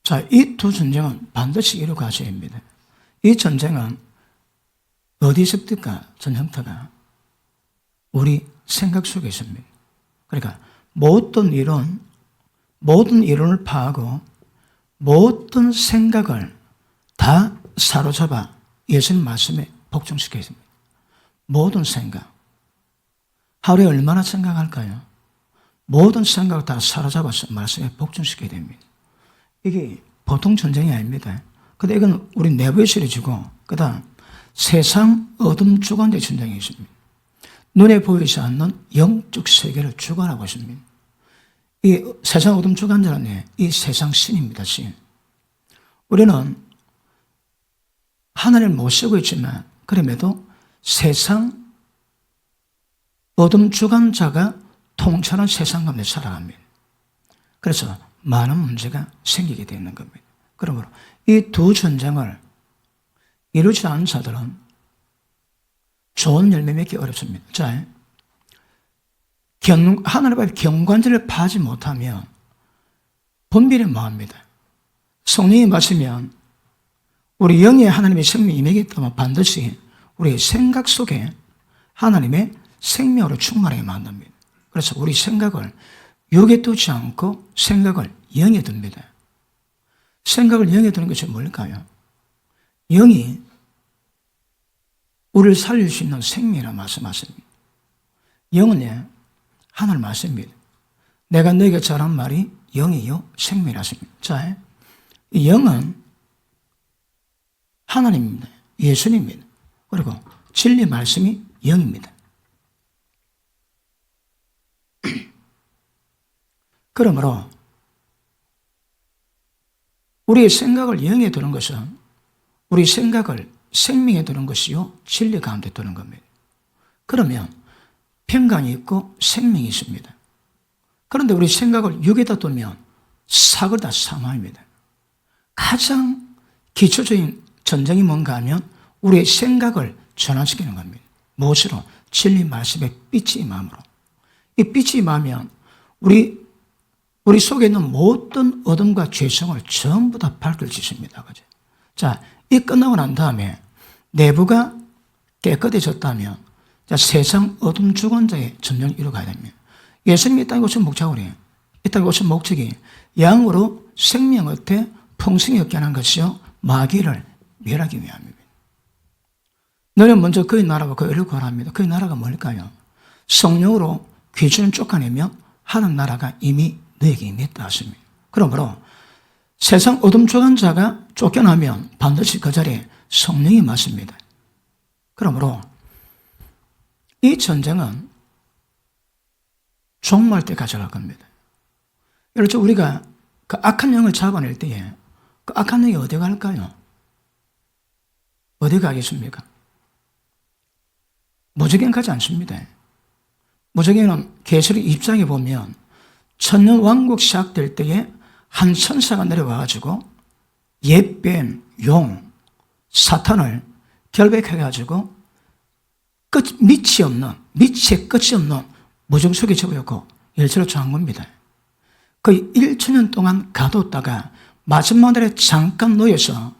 자, 이 두 전쟁은 반드시 이루어가셔야 합니다. 이 전쟁은 어디 있습니까? 전 형태가 우리 생각 속에 있습니다. 그러니까 모든 이론을 파하고 모든 생각을 다 사로잡아 예수님 말씀에 복종시켜야 됩니다. 모든 생각. 하루에 얼마나 생각할까요? 모든 생각을 다 사로잡아서 말씀에 복종시켜야 됩니다. 이게 보통 전쟁이 아닙니다. 근데 이건 우리 내부의 시리즈고, 그 다음 세상 어둠 주관자의 전쟁이 있습니다. 눈에 보이지 않는 영적 세계를 주관하고 있습니다. 이 세상 어둠 주관자는 이 세상 신입니다, 신. 우리는 하나님을 못 쓰고 있지만, 그럼에도 세상 어둠 주관자가 통찰한 세상 가운데 살아갑니다. 그래서 많은 문제가 생기게 되는 겁니다. 그러므로 이 두 전쟁을 이루지 않은 자들은 좋은 열매 맺기 어렵습니다. 자, 하나님 앞에 경관절을 파지 못하면 분별이 뭐합니다. 성령이 마시면 우리 영의 하나님의 생명이 임하겠다면 반드시 우리의 생각 속에 하나님의 생명으로 충만하게 만듭니다. 그래서 우리 생각을 육에 두지 않고 생각을 영에 둡니다. 생각을 영에 두는 것이 뭘까요? 영이 우리를 살릴 수 있는 생명이라 말씀하십니다. 영은 하나님 말씀입니다. 내가 너에게 전한 말이 영이요 생명이라십니다. 자, 이 영은 하나님입니다. 예수님입니다. 그리고 진리 말씀이 영입니다. 그러므로 우리의 생각을 영에 두는 것은 우리 생각을 생명에 두는 것이요 진리 가운데 두는 겁니다. 그러면 평강이 있고 생명이 있습니다. 그런데 우리 생각을 육에다 두면 사고다 사망입니다. 가장 기초적인 전쟁이 뭔가 하면 우리의 생각을 전환시키는 겁니다. 무엇으로? 진리 말씀의 빛이 임함으로. 이 빛이 임하면 우리 속에 있는 모든 어둠과 죄성을 전부 다 밝힐 수 있습니다. 그죠? 자, 이 끝나고 난 다음에 내부가 깨끗해졌다면 자, 세상 어둠 주관자의 전쟁을 이루어가야 됩니다. 예수님이 이 땅에 오신 목적을 해요. 이 땅에 오신 목적이 양으로 생명 얻되 풍성히 얻게 하는 것이요 마귀를 멸하기 위함입니다. 너는 먼저 그의 나라와 그의 의를 구하랍니다. 그의 나라가 뭘까요? 성령으로 귀신을 쫓아내면 하는 나라가 이미 너에게 임했다 하십니다. 그러므로 세상 어둠 주관자가 쫓겨나면 반드시 그 자리에 성령이 맞습니다. 그러므로 이 전쟁은 종말 때 가져갈 겁니다. 그렇죠. 우리가 그 악한 영을 잡아낼 때에 그 악한 영이 어디 갈까요? 어디 가겠습니까? 무적행 가지 않습니다. 무적행은 계시록 20장에 보면 천년 왕국 시작될 때에 한 천사가 내려와가지고 옛뱀, 용, 사탄을 결백해가지고 밑에 끝이 없는 무정 속에 접어였고 일체로 처한 겁니다. 거의 1천년 동안 가뒀다가 마지막 날에 잠깐 놓여서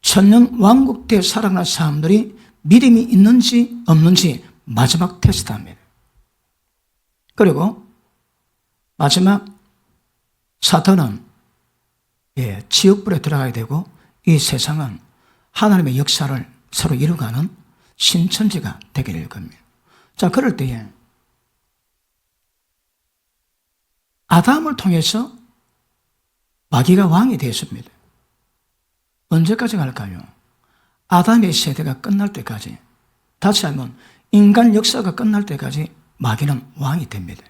천년 왕국 때 살아난 사람들이 믿음이 있는지 없는지 마지막 테스트합니다. 그리고 마지막 사탄은 지옥불에 들어가게 되고 이 세상은 하나님의 역사를 서로 이루어가는 신천지가 되게 될 겁니다. 자, 그럴 때에 아담을 통해서 마귀가 왕이 되었습니다. 언제까지 갈까요? 아담의 세대가 끝날 때까지, 다시 하면 인간 역사가 끝날 때까지 마귀는 왕이 됩니다.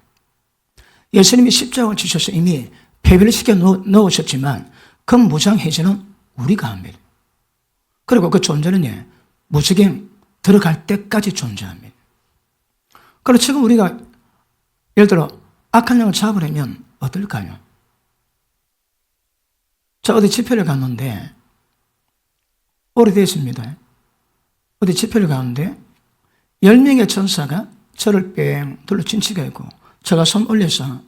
예수님이 십자가를 지셔서 이미 패배를 시켜 넣으셨지만 그 무장 해제는 우리가 합니다. 그리고 그 존재는 무적행 들어갈 때까지 존재합니다. 그리고 지금 우리가 예를 들어 악한 영을 잡으려면 어떨까요? 자, 어디 집회를 갔는데 오래됐습니다. 어디 집회를 가는데 10명의 천사가 저를 뺑 둘러 친치게 했고 제가 손 올려서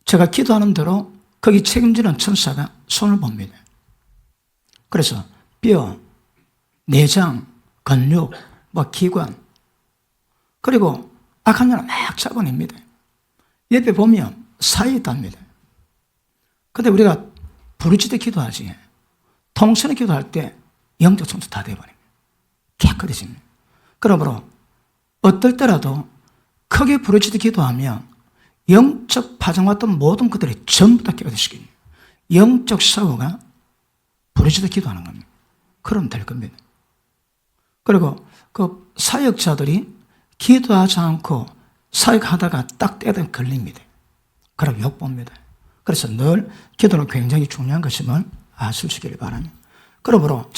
제가 기도하는 대로 거기 책임지는 천사가 손을 봅니다. 그래서 뼈, 내장, 근육, 기관, 그리고 악한 영을 막 잡아냅니다. 옆에 보면 사이 있답니다. 근데 우리가 부르짖어 기도하지, 통성에 기도할 때 영적 청소 다 돼버립니다. 깨끗해집니다. 그러므로 어떨 때라도 크게 부르짖어 기도하면 영적 파장왔던 모든 것들이 전부 다 깨끗해지십니다. 영적 샤워가 부르짖어 기도하는 겁니다. 그러면 될 겁니다. 그리고 그 사역자들이 기도하지 않고 사역하다가 딱 때에 걸립니다. 그럼 욕봅니다. 그래서 늘 기도는 굉장히 중요한 것임을 아시기를 바랍니다. 그러므로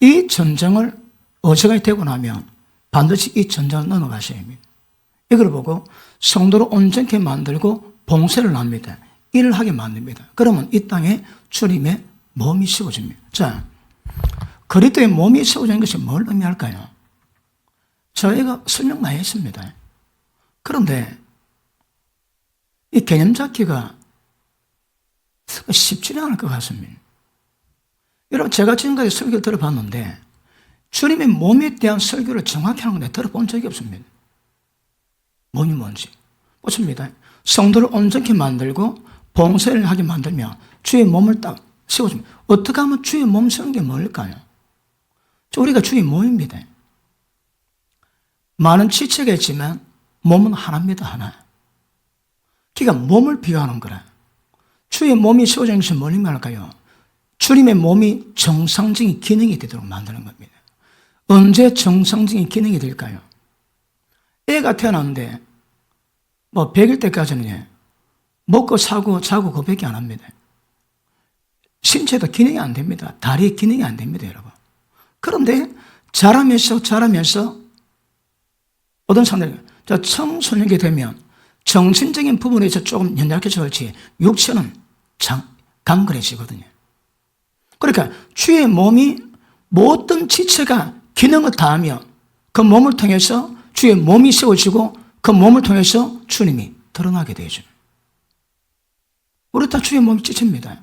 이 전쟁을 어제가 되고 나면 반드시 이 전쟁을 넘어가셔야 합니다. 이걸 보고 성도를 온전케 만들고 봉쇄를 합니다. 일을 하게 만듭니다. 그러면 이 땅에 주님의 몸이 세워집니다. 그리스도의 몸이 세워지는 것이 뭘 의미할까요? 저희가 설명 많이 했습니다. 그런데 이 개념 잡기가 쉽지는 않을 것 같습니다. 여러분, 제가 지금까지 설교를 들어봤는데 주님의 몸에 대한 설교를 정확히 하는 건 들어본 적이 없습니다. 몸이 뭔지. 보십니다. 성도를 온전히 만들고 봉쇄를 하게 만들며 주의 몸을 딱 세워줍니다. 어떻게 하면 주의 몸 세우는 게 뭘까요? 우리가 주의 몸입니다. 많은 지체가 있지만 몸은 하나입니다. 하나. 그러니까 몸을 비유하는 거라. 주의 몸이 세워진 것이 뭘 말할까요? 주님의 몸이 정상적인 기능이 되도록 만드는 겁니다. 언제 정상적인 기능이 될까요? 애가 태어났는데 100일 때까지는 먹고 사고 자고 그거밖에 안 합니다. 신체도 기능이 안 됩니다. 다리 기능이 안 됩니다, 여러분. 그런데 자라면서 어떤 사람들, 청소년기 되면 정신적인 부분에서 조금 연약해져 그렇지 육체는 강건해지거든요. 그러니까 주의 몸이 모든 지체가 기능을 다하며 그 몸을 통해서 주의 몸이 세워지고 그 몸을 통해서 주님이 드러나게 되죠. 우리 다 주의 몸이 지체입니다.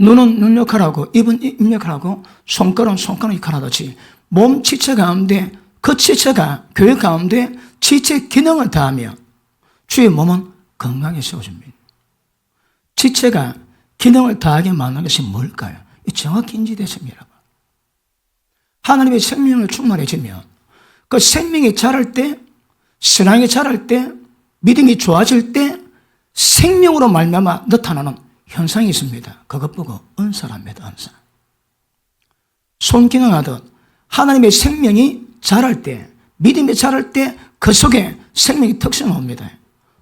눈은 눈 역할하고 입은 입 역할하고 손가락은 손가락 역할하듯이 몸 지체 가운데 그 지체가 교회 가운데 지체 기능을 다하며 주의 몸은 건강에 세워집니다. 지체가 기능을 다하게 만드는 것이 뭘까요? 정확히 인지됐습니다. 하나님의 생명을 충만해지면 그 생명이 자랄 때, 신앙이 자랄 때, 믿음이 좋아질 때 생명으로 말미암아 나타나는 현상이 있습니다. 그것 보고 은사랍니다. 은사. 손기능하듯 하나님의 생명이 자랄 때, 믿음이 자랄 때 그 속에 생명의 특성이 옵니다.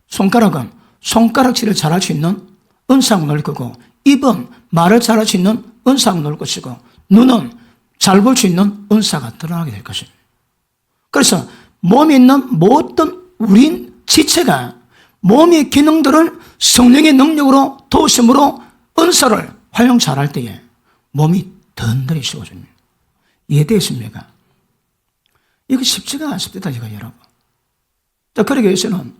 손가락은 손가락질을 잘할 수 있는 은사가 넣을 거고, 입은 말을 잘할 수 있는 은사가 넣을 것이고, 눈은 잘 볼 수 있는 은사가 드러나게 될 것입니다. 그래서 몸에 있는 모든 우린 지체가 몸의 기능들을 성령의 능력으로 도우심으로 은사를 활용 잘할 때에 몸이 든든히 세워집니다. 이해되십니까? 이거 쉽지가 않습니다, 이거 여러분. 자, 그러기 위해서는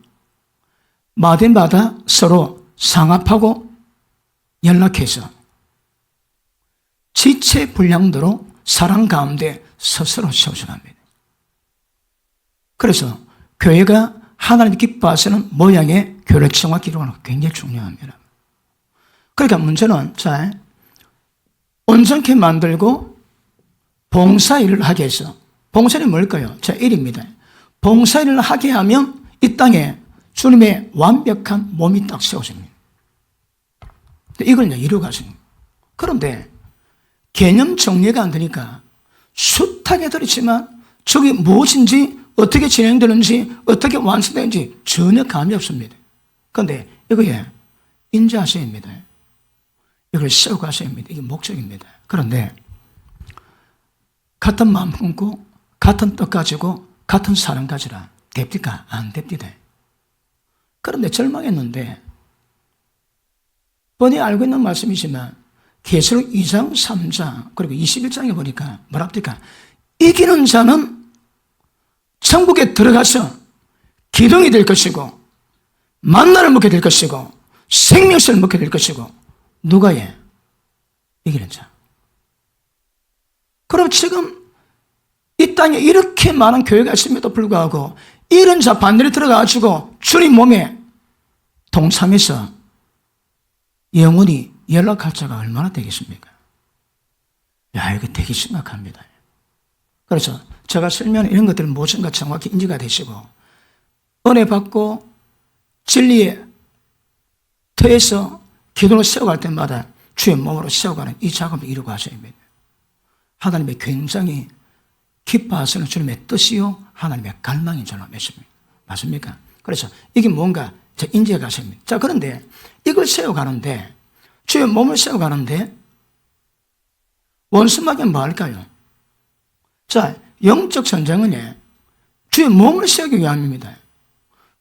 마다마다 서로 상합하고 연락해서 지체 분량대로 사랑 가운데 스스로 세워져 갑니다. 그래서 교회가 하나님 기뻐하시는 모양의 교회를 정확히 이루는 거 굉장히 중요합니다. 그러니까 문제는 온전케 만들고 봉사일을 하게 해서, 봉사일이 뭘까요? 1입니다. 봉사일을 하게 하면 이 땅에 주님의 완벽한 몸이 딱 세워집니다. 이걸 이루어가십니다. 그런데 개념 정리가 안 되니까 숱하게 들었지만 저게 무엇인지, 어떻게 진행되는지, 어떻게 완성되는지 전혀 감이 없습니다. 그런데 이거에 인지하셔야 합니다. 이걸 세워가셔야 합니다. 이게 목적입니다. 그런데 같은 마음 품고 같은 뜻 가지고 같은 사랑 가지라 됩니까? 안 됩니다. 그런데 절망했는데 뻔히 알고 있는 말씀이지만 계시록 2장, 3장 그리고 21장에 보니까 뭐랍니까? 이기는 자는 천국에 들어가서 기둥이 될 것이고 만나를 먹게 될 것이고 생명수를 먹게 될 것이고 누가 이기는 자? 그럼 지금 이 땅에 이렇게 많은 교회가 있음에도 불구하고 이런 자반들이 들어가가지고 주님 몸에 동참해서 영원히 연락할 자가 얼마나 되겠습니까? 야, 이거 되게 심각합니다. 그래서 제가 설명한 이런 것들은 무엇인가 정확히 인지가 되시고 은혜 받고 진리의 터에서 기도를 세워갈 때마다 주의 몸으로 세워가는 이 작업을 이루고 하셔야 합니다. 하나님의 굉장히 기뻐하시는 주님의 뜻이요 하나님의 갈망인 줄로 믿습니다. 맞습니까? 그래서 이게 뭔가 인지해 가셔야 합니다. 자, 그런데 이걸 세워가는데 주의 몸을 세워가는데 원수마귀는 뭐 할까요? 자, 영적 전쟁은 주의 몸을 세우기 위함입니다.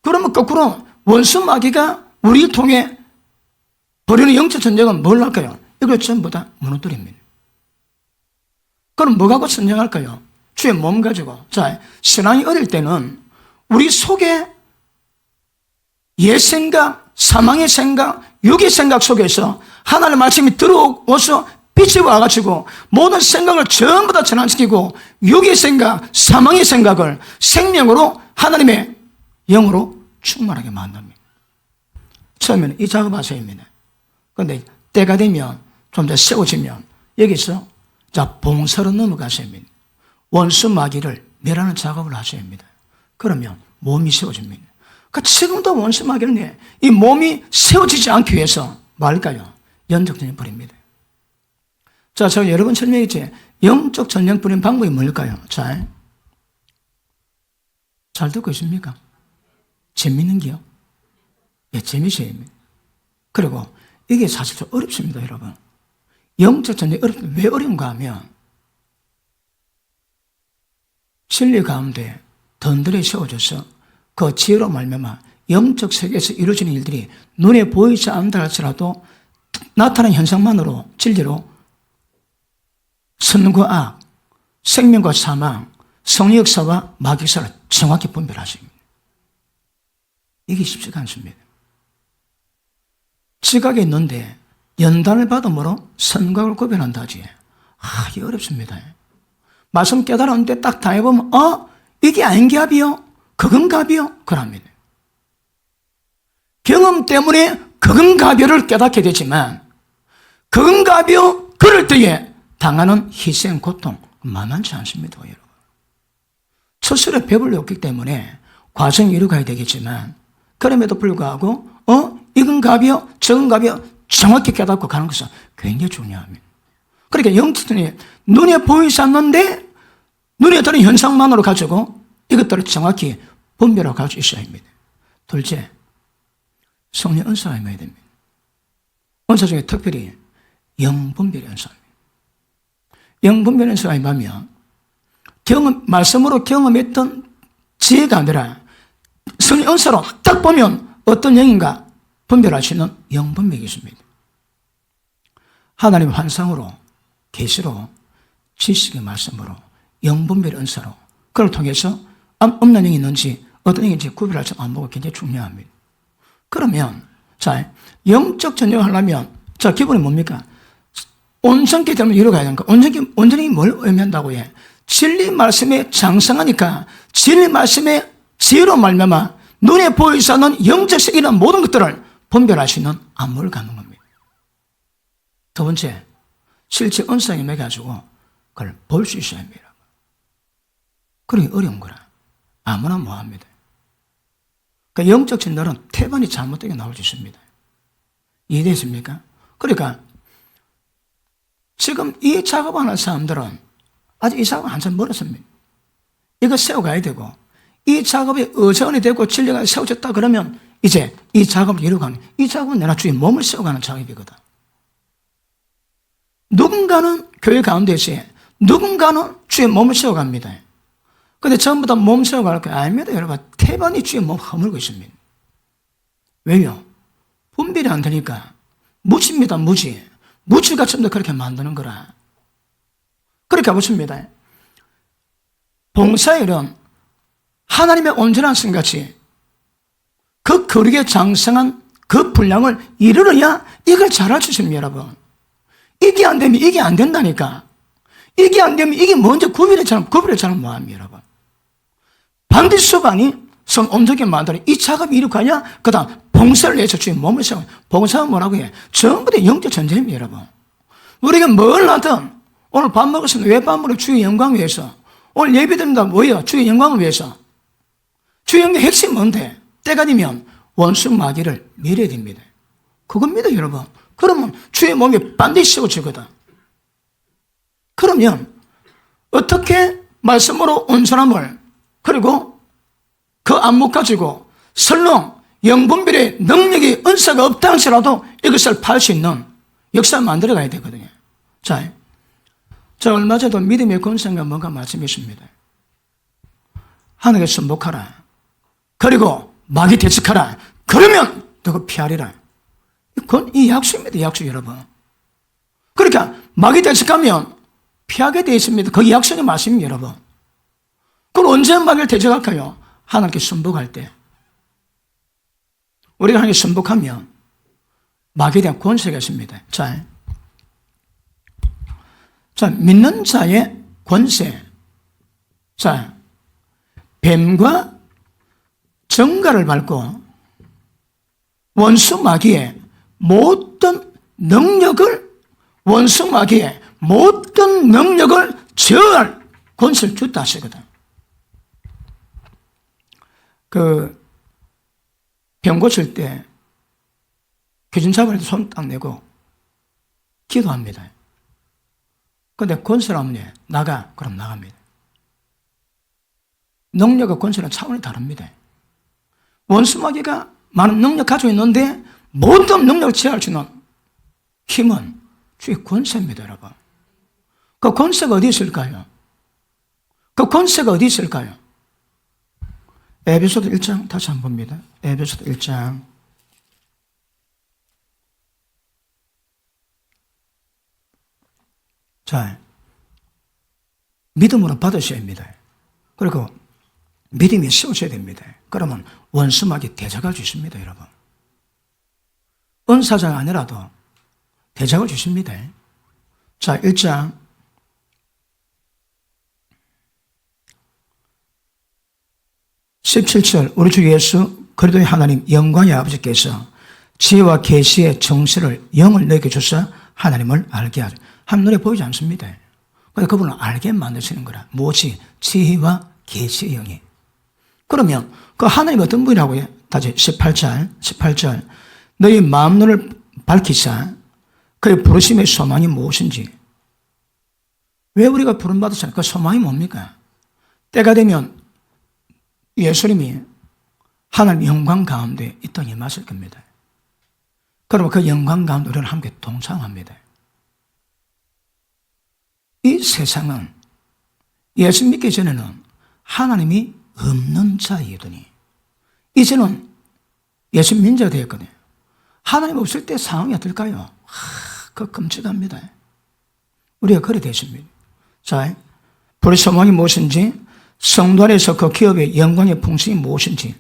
그러면 거꾸로 원수마귀가 우리를 통해 벌이는 영적 전쟁은 뭘 할까요? 이걸 전부 다 무너뜨립니다. 그럼 뭐 갖고 전쟁할까요? 주의 몸 가지고. 자, 신앙이 어릴 때는 우리 속에 옛 생각, 사망의 생각, 육의 생각 속에서 하나님의 말씀이 들어오서 빛이 와가지고 모든 생각을 전부 다 전환시키고 육의 생각, 사망의 생각을 생명으로 하나님의 영으로 충만하게 만듭니다. 처음에는 이 작업하셔야 합니다. 그런데 때가 되면 좀 더 세워지면 여기서 자, 봉사로 넘어가셔야 합니다. 원수 마귀를 멸하는 작업을 하셔야 합니다. 그러면 몸이 세워집니다. 그러니까 지금도 원수 마귀는 이 몸이 세워지지 않기 위해서 말까요? 영적 전쟁 벌입니다. 자, 제가 여러 번 설명했지. 영적 전쟁 뿌리는 방법이 뭘까요? 잘 듣고 있습니까? 재밌는 게요? 예, 재미있어야 합니다. 그리고 이게 사실 좀 어렵습니다, 여러분. 영적 전쟁이 어렵습니다. 왜 어려운가 하면 진리 가운데 던들이 세워져서 그 지혜로 말미암아 영적 세계에서 이루어지는 일들이 눈에 보이지 않는다 할지라도 나타난 현상만으로 진리로 선과 악, 생명과 사망, 성의 역사와 마귀 역사를 정확히 분별하십니다. 이게 쉽지가 않습니다. 지각에 있는데 연단을 받음으로 선각을 구별한다지. 이게 어렵습니다. 말씀 깨달았는데 딱 당해보면 이게 아닌 갑이요? 그건 갑이요? 그럽니다. 경험 때문에 그건 갑이요를 깨닫게 되지만 그건 갑이요? 그럴 때에 당하는 희생, 고통 만만치 않습니다, 여러분. 스스로 배불리 없기 때문에 과정이 이루어가야 되겠지만 그럼에도 불구하고 이건 갑이요? 저건 갑이요? 정확히 깨닫고 가는 것은 굉장히 중요합니다. 그러니까 영적이 눈에 보이지 않는데 눈에 들은 현상만으로 가지고 이것들을 정확히 분별하고 가지고 있어야 합니다. 둘째, 성령 은사가 임해야 됩니다. 은사 중에 특별히 영분별의 은사입니다. 영분별의 은사가 임하면 말씀으로 경험했던 지혜가 아니라 성령 은사로 딱 보면 어떤 영인가 분별할 수 있는 영분별이 있습니다. 하나님의 환상으로, 계시로, 지식의 말씀으로, 영분별의 은사로 그걸 통해서 없는 영이 있는지 어떤 영인지 구별할 수 있는 안목이 굉장히 중요합니다. 그러면 자, 영적 전쟁을 하려면 자, 기본이 뭡니까? 온전케 되면 이루어가야 되는 거. 온전히 뭘 의미한다고 해? 진리 말씀에 장성하니까 진리 말씀에 지혜로 말미암아 눈에 보이지 않는 영적 세계라는 모든 것들을 분별할 수 있는 안목을 갖는 겁니다. 두 번째, 실제 은사에 매가지고 그걸 볼 수 있어야 합니다. 그러기 어려운 거라. 아무나 뭐합니다. 그러니까 영적 진단은 태반이 잘못되게 나올 수 있습니다. 이해되십니까? 그러니까 지금 이 작업하는 사람들은 아직 이 작업 한참 멀었습니다. 이거 세워가야 되고 이 작업이 의전이 되고 진리가 세워졌다 그러면 이제 이 작업을 이루어가는 이 작업은 내가 주의 몸을 세워가는 작업이거든. 누군가는 교회 가운데서 누군가는 주의 몸을 세워갑니다. 그런데 전부 다 몸 세워갈 거 아닙니다. 여러분, 태반이 주의 몸을 허물고 있습니다. 왜요? 분별이 안 되니까 무지입니다. 무지가 전부 그렇게 만드는 거라. 그렇게 보십니다. 봉사일은 하나님의 온전한 성같이 그 거룩에 장성한 그 분량을 이루어야 이걸 잘할 수 있습니다, 여러분. 이게 안 되면 이게 안 된다니까. 이게 안 되면 이게 뭔지 구별을 잘 못합니다, 여러분. 반드시 수반이 성 온전하게 만드는 이 작업이 이룩하냐? 그 다음 봉사를 위해서 주의 몸을 세워. 봉사는 뭐라고 해? 전부 다 영적 전쟁입니다, 여러분. 우리가 뭘 하든 오늘 밥 먹었으면 왜 밥 먹어? 주의 영광을 위해서. 오늘 예배 드린다 뭐예요? 주의 영광을 위해서. 주의 영광의 핵심이 뭔데? 때가 되면 원수 마귀를 밀어야 됩니다. 그겁니다, 여러분. 그러면 주의 몸이 반드시 세워지거든. 그러면 어떻게 말씀으로 온 사람을 그리고 그 안목 가지고 설령 영분별의 능력이 은사가 없다 할지라도 이것을 팔 수 있는 역사를 만들어 가야 되거든요. 자, 얼마 전에도 믿음의 권세가 뭔가 말씀했습니다. 하늘에 순복하라. 그리고 마귀 대적하라. 그러면 너가 피하리라. 그건 이 약속입니다, 약속 여러분. 그러니까 마귀 대적하면 피하게 되어 있습니다. 거기 약속의 말씀입니다, 여러분. 그걸 언제 마귀를 대적할까요? 하나님께 순복할 때. 우리가 하나님께 순복하면 마귀에 대한 권세가 있습니다. 자, 믿는 자의 권세. 자, 뱀과 정갈을 밟고 원수 마귀의 모든 능력을 저할 권세를 줬다 하시거든. 병 고칠 때 귀신 잡을 때 손 딱 내고 기도합니다. 근데 권세를 하면 나가. 그럼 나갑니다. 능력과 권세는 차원이 다릅니다. 원수 마귀가 많은 능력 가지고 있는데 모든 능력을 제어할 수 있는 힘은 주의 권세입니다, 여러분. 그 권세가 어디 있을까요? 에베소서 1장 다시 한번 봅니다. 에베소서 1장. 자, 믿음으로 받으셔야 합니다. 그리고 믿음이 세우셔야 됩니다. 그러면 원수마귀 대적할 수 있습니다, 여러분. 은사자가 아니라도 대적을 주십니다. 자, 1장 17절 우리 주 예수 그리스도의 하나님 영광의 아버지께서 지혜와 계시의 정체를 영을 너에게 주사 하나님을 알게 하죠. 한눈에 보이지 않습니다. 그런데 그분을 알게 만드시는 거라. 무엇이? 지혜와 계시의 영이. 그러면 그 하나님 어떤 분이라고 해요? 다시 18절 너희 마음눈을 밝히사 그의 부르심의 소망이 무엇인지. 왜 우리가 부름받았잖아요. 그 소망이 뭡니까? 때가 되면 예수님이 하나님 영광 가운데 이 땅에 임하실 겁니다. 그러면 그 영광 가운데 우리는 함께 동참합니다. 이 세상은 예수 믿기 전에는 하나님이 없는 자이더니 이제는 예수 믿는 자가 되었거든요. 하나님 없을 때 상황이 어떨까요? 그 끔찍합니다. 우리가 그래 되십니다. 자, 불의 소망이 무엇인지, 성도 안에서 그 기업의 영광의 풍성이 무엇인지,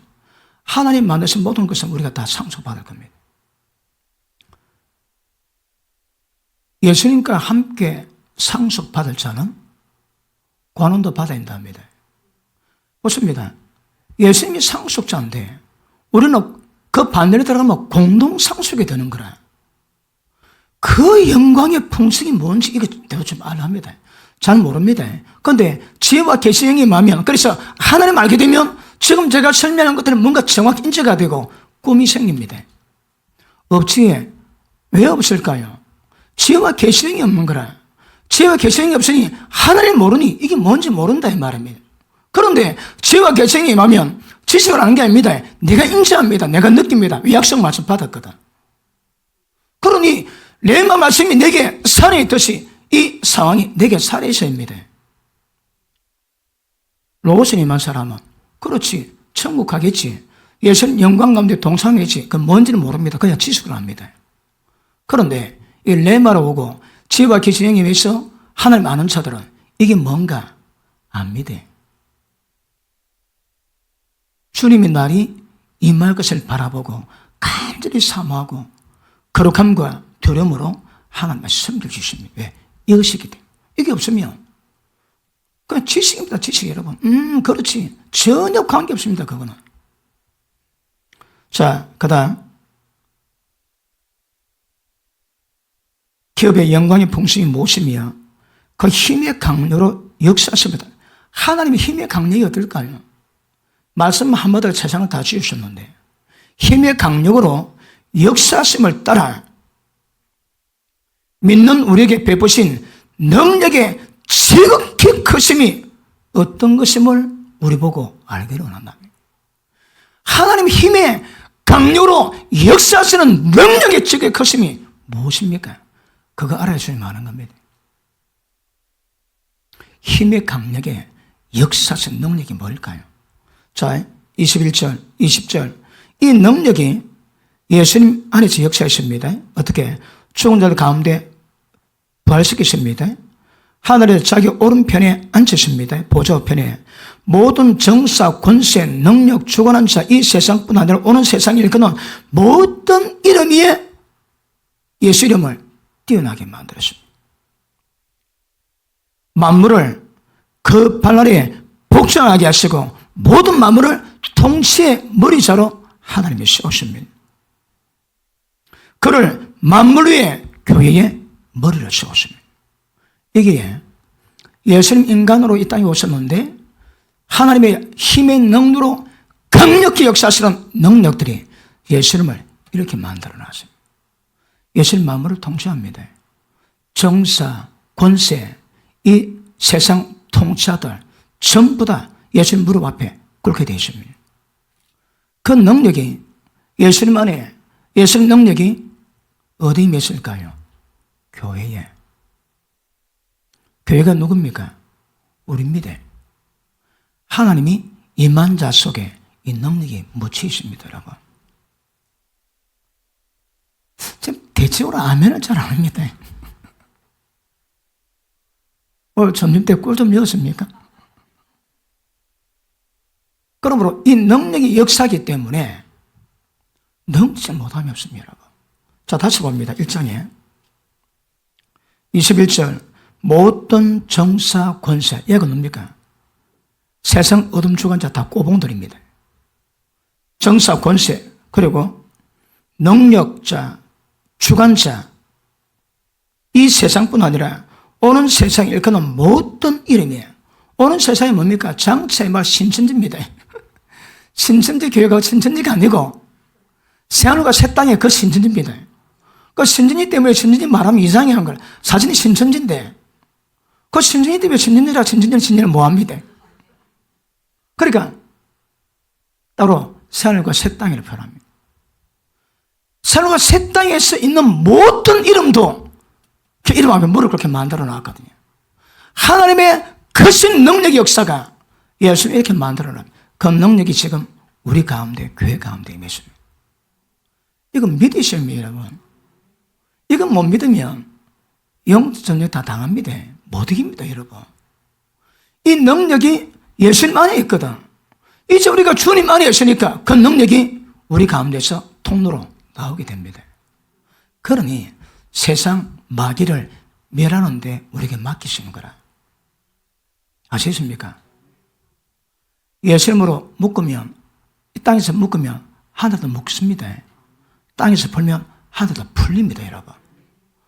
하나님 만드신 모든 것은 우리가 다 상속받을 겁니다. 예수님과 함께 상속받을 자는 관원도 받아야 한답니다. 보십니다. 예수님이 상속자인데 우리는 그 반대로 들어가면 공동 상속이 되는 거라. 그 영광의 풍성이 뭔지 이거 내가 좀 알합니다. 잘 모릅니다. 그런데 지혜와 계시의 영이 임하면, 그래서 하나님 알게 되면 지금 제가 설명한 것들은 뭔가 정확히 인지가 되고 꿈이 생깁니다. 없지에 왜 없을까요? 지혜와 계시의 영이 없는 거라. 지혜와 계시의 영이 없으니 하나님 모르니 이게 뭔지 모른다 이 말입니다. 그런데 지혜와 계시의 영이 임하면 지식을 아는 게 아닙니다. 내가 인지합니다. 내가 느낍니다. 약속 말씀 받았거든. 그러니 레마 말씀이 내게 살아있듯이 이 상황이 내게 살아있어야입니다. 로고스에 임한 사람은 그렇지 천국 가겠지, 예수님 영광 가운데 동참하겠지, 그건 뭔지는 모릅니다. 그냥 지식을 합니다. 그런데 이 레마로 오고 지혜와 계시의 영에 의해서 하나님 아는 자들은 이게 뭔가 압니다. 주님의 날이 임할 것을 바라보고 간절히 사모하고 거룩함과 두려움으로 하나님을 섬겨주십니다. 왜? 이것이기 때문에. 이게 없으면 그냥 지식입니다, 지식 여러분. 그렇지. 전혀 관계없습니다, 그거는. 자, 그 다음. 기업의 영광의 풍성이 무엇이며 그 힘의 강력으로 역사하십니다. 하나님의 힘의 강력이 어떨까요? 말씀 한마디로 세상을 다 지으셨는데 힘의 강력으로 역사하심을 따라 믿는 우리에게 베푸신 능력의 지극히 크심이 어떤 것임을 우리 보고 알기를 원한다. 하나님의 힘의 강력으로 역사하시는 능력의 지극히 크심이 무엇입니까? 그거 알아야 주님 아는 겁니다. 힘의 강력에 역사하시는 능력이 뭘까요? 자, 21절, 20절. 이 능력이 예수님 안에서 역사하십니다. 어떻게? 죽은 자들 가운데 부활시키십니다. 하늘에 자기 오른편에 앉으십니다. 보좌편에. 모든 정사, 권세, 능력, 주관한 자, 이 세상뿐 아니라 오는 세상에 일컫는 모든 이름 위에 예수 이름을 뛰어나게 만들었습니다. 만물을 그 발 아래에 복종하게 하시고 모든 만물을 통치의 머리자로 하나님이 세우십니다. 그를 만물 위에 교회의 머리를 세우십니다. 이게 예수님 인간으로 이 땅에 오셨는데 하나님의 힘의 능력으로 강력히 역사하시는 능력들이 예수님을 이렇게 만들어놨습니다. 예수님 만물을 통치합니다. 정사, 권세, 이 세상 통치자들 전부 다 예수님 무릎 앞에 꿇게 되어 있습니다. 그 능력이 예수님 안에, 예수님 능력이 어디에 있을까요? 교회에. 교회가 누굽니까? 우리입니다. 하나님이 임한 자 속에 이 능력이 묻혀 있습니다, 여러분. 지금 대체적으로 아멘을 잘 안 합니다. 오늘 점심때 꿀 좀 넣었습니까? 그러므로 이 능력이 역사하기 때문에 넘치지 못함이 없습니다, 여러분. 자, 다시 봅니다. 1장에 21절. 모든 정사, 권세, 얘가 뭡니까? 세상 어둠 주관자 다 꼬봉들입니다. 정사, 권세, 그리고 능력자, 주관자, 이 세상뿐 아니라 오는 세상에 일컫는 모든 이름이에요. 오는 세상이 뭡니까? 장차의 말 신천지입니다. 신천지 교회가 신천지가 아니고 새하늘과 새 땅의 그 신천지입니다. 그 신천지 때문에 신천지 말하면 이상한 걸 사진이 신천지인데 그 신천지 때문에 신천지라 신천지는 뭐합니다? 그러니까 따로 새하늘과 새 땅을 표현합니다. 새하늘과 새 땅에서 있는 모든 이름도 그 이름 앞에 무릎 그렇게 만들어 놨거든요. 하나님의 크신 능력의 역사가 예수님 이렇게 만들어 놨습니다. 그 능력이 지금 우리 가운데, 교회 가운데 임했습니다. 이건 믿으셔야 합니다, 여러분. 이건 못 믿으면 영적 전쟁 다 당합니다. 못 이깁니다, 여러분. 이 능력이 예수님 안에 있거든. 이제 우리가 주님 안에 있으니까 그 능력이 우리 가운데서 통로로 나오게 됩니다. 그러니 세상 마귀를 멸하는데 우리에게 맡기시는 거라. 아시겠습니까? 예수님으로 묶으면, 이 땅에서 묶으면 하늘도 묶습니다. 땅에서 풀면 하늘도 풀립니다, 여러분.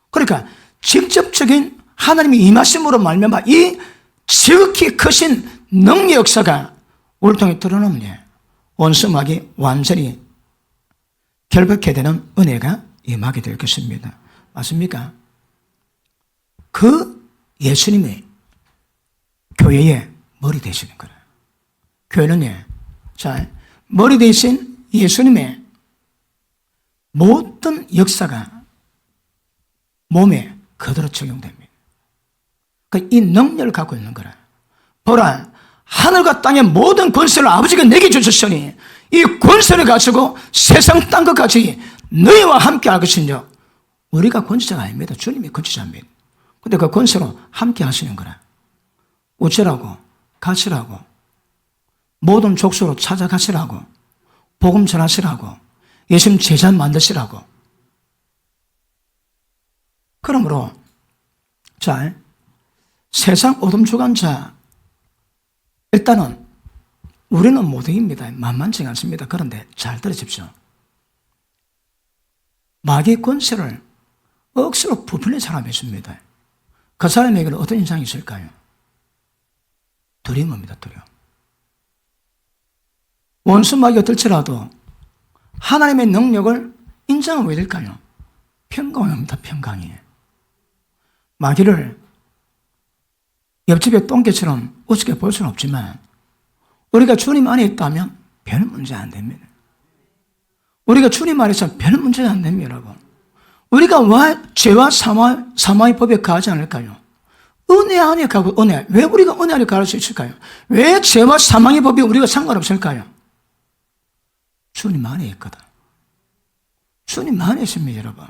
그러니까 직접적인 하나님의 임하심으로 말미암아 이 지극히 크신 능력 역사가 우리 통해 드러나면 원수막이 완전히 결박해야 되는 은혜가 임하게 될 것입니다. 맞습니까? 그 예수님의 교회의 머리 되시는 거예요. 교회는요, 자, 머리 대신 예수님의 모든 역사가 몸에 그대로 적용됩니다. 그러니까 이 능력을 갖고 있는 거라. 보라, 하늘과 땅의 모든 권세를 아버지가 내게 주셨으니 이 권세를 가지고 세상 땅과 같이 너희와 함께 할 것이냐. 우리가 권세자가 아닙니다. 주님이 권세자입니다. 근데 그 권세로 함께 하시는 거라. 어쩌라고, 가시라고, 모든 족속으로 찾아가시라고, 복음 전하시라고, 예수님 제자 만드시라고. 그러므로 자, 세상 어둠 주관자 일단은 우리는 못 이깁니다. 만만치 않습니다. 그런데 잘 들으십시오. 마귀의 권세를 억지로 부풀린 사람이 있습니다. 그 사람에게는 어떤 인상이 있을까요? 두려움입니다. 두려움. 원수 마귀가 들지라도 하나님의 능력을 인정하면 왜 될까요? 평강입니다. 평강이. 마귀를 옆집의 똥개처럼 우습게 볼 수는 없지만 우리가 주님 안에 있다면 별 문제 안 됩니다. 우리가 주님 안에서 별 문제가 안 됩니다, 여러분. 우리가 왜 죄와 사망의 법에 가지 않을까요? 은혜 안에 가고 은혜. 왜 우리가 은혜 안에 갈 수 있을까요? 왜 죄와 사망의 법이 우리가 상관없을까요? 주님 안에 있거든. 주님 안에 있습니다, 여러분.